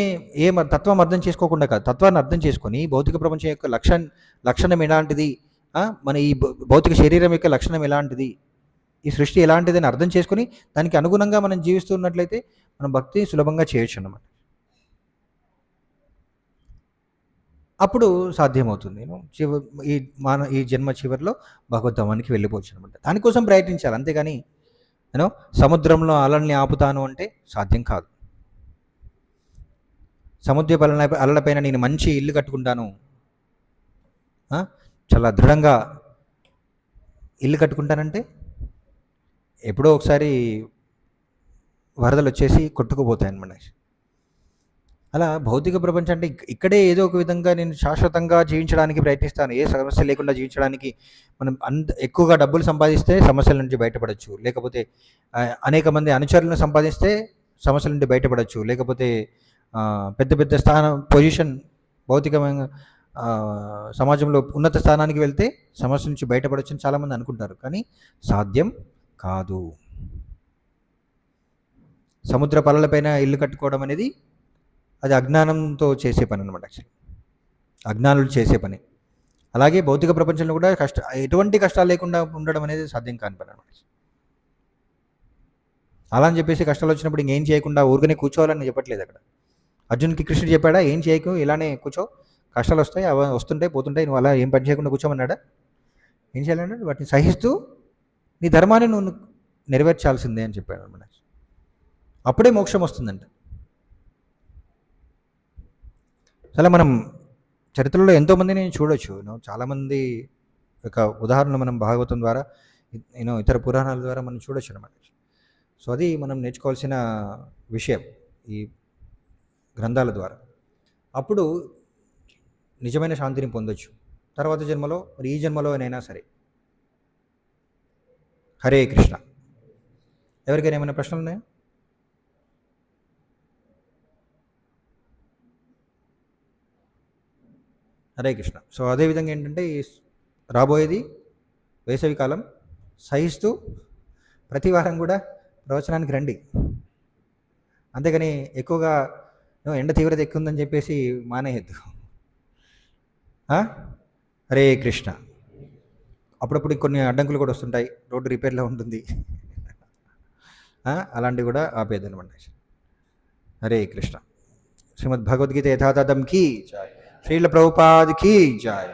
తత్వం అర్థం చేసుకోకుండా కాదు, తత్వాన్ని అర్థం చేసుకొని భౌతిక ప్రపంచం యొక్క లక్షణం ఎలాంటిది, మన ఈ భౌతిక శరీరం యొక్క లక్షణం ఎలాంటిది, ఈ సృష్టి ఎలాంటిది అని అర్థం చేసుకొని దానికి అనుగుణంగా మనం జీవిస్తున్నట్లయితే మనం భక్తి సులభంగా చేయొచ్చు అన్నమాట. అప్పుడు సాధ్యమవుతుంది. ఈ జన్మ చివరిలో భగవద్ధామానికి వెళ్ళిపోవచ్చు అనమాట. దానికోసం ప్రయత్నించాలి, అంతేగాని సముద్రంలో అలల్ని ఆపుతాను అంటే సాధ్యం కాదు. సముద్ర అలలపైన నేను మంచి ఇల్లు కట్టుకుంటాను, చాలా దృఢంగా ఇల్లు కట్టుకుంటానంటే ఎప్పుడో ఒకసారి వరదలు వచ్చేసి కొట్టుకుపోతాయి అన్నమాట. అలా భౌతిక ప్రపంచం అంటే ఇక్కడే ఏదో ఒక విధంగా నేను శాశ్వతంగా జీవించడానికి ప్రయత్నిస్తాను, ఏ సమస్య లేకుండా జీవించడానికి. మనం ఎక్కువగా డబ్బులు సంపాదిస్తే సమస్యల నుంచి బయటపడవచ్చు, లేకపోతే అనేక మంది అనుచరులను సంపాదిస్తే సమస్యల నుండి బయటపడవచ్చు, లేకపోతే పెద్ద పెద్ద పొజిషన్ భౌతికమైన సమాజంలో ఉన్నత స్థానానికి వెళ్తే సమస్య నుంచి బయటపడవచ్చు అని చాలామంది అనుకుంటారు. కానీ సాధ్యం కాదు. సముద్ర పలలపైన ఇల్లు కట్టుకోవడం అనేది అది అజ్ఞానంతో చేసే పని అనమాట. యాక్చువల్లీ అజ్ఞానులు చేసే పని. అలాగే భౌతిక ప్రపంచంలో కూడా ఎటువంటి కష్టాలు లేకుండా ఉండడం అనేది సాధ్యం కాని పని అనమాట. అలా అని చెప్పేసి కష్టాలు వచ్చినప్పుడు ఇంకేం చేయకుండా ఊరికనే కూర్చోవాలని చెప్పట్లేదు అక్కడ. అర్జున్కి కృష్ణుడు చెప్పాడా ఏం చేయకు, ఇలానే కూర్చో, కష్టాలు వస్తాయి, అవి వస్తుంటాయి పోతుంటాయి, నువ్వు అలా ఏం పని చేయకుండా కూర్చోమన్నాడా? ఏం చేయాలన్నాడు? వాటిని సహిస్తూ నీ ధర్మాన్ని నువ్వు నెరవేర్చాల్సిందే అని చెప్పాడు అనమాట. అప్పుడే మోక్షం వస్తుందంట. అలా మనం చరిత్రలో ఎంతోమందిని చూడొచ్చు. చాలామంది యొక్క ఉదాహరణలు మనం భాగవతం ద్వారా ఇతర పురాణాల ద్వారా మనం చూడొచ్చు అనమాట. సో అది మనం నేర్చుకోవాల్సిన విషయం ఈ గ్రంథాల ద్వారా. అప్పుడు నిజమైన శాంతిని పొందొచ్చు తర్వాత జన్మలో, మరి ఈ జన్మలో అయినా సరే. హరే కృష్ణ. ఎవరికైనా ఏమైనా ప్రశ్నలు ఉన్నాయా? హరే కృష్ణ. సో అదేవిధంగా ఏంటంటే ఈ రాబోయేది వేసవి కాలం, సహిస్తూ ప్రతి వారం కూడా ప్రవచనానికి రండి. అంతేగాని ఎక్కువగా ఎండ తీవ్రత ఎక్కువ ఉందని చెప్పేసి మానేయద్దు. హరే కృష్ణ. అప్పుడప్పుడు కొన్ని అడ్డంకులు కూడా వస్తుంటాయి, రోడ్డు రిపేర్లో ఉంటుంది, అలాంటివి కూడా ఆపేదనమాట. హరే కృష్ణ. శ్రీమద్ భగవద్గీత యథాతథం కీ జాయ్. శ్రీల ప్రభుపాద్ కీ జాయ్.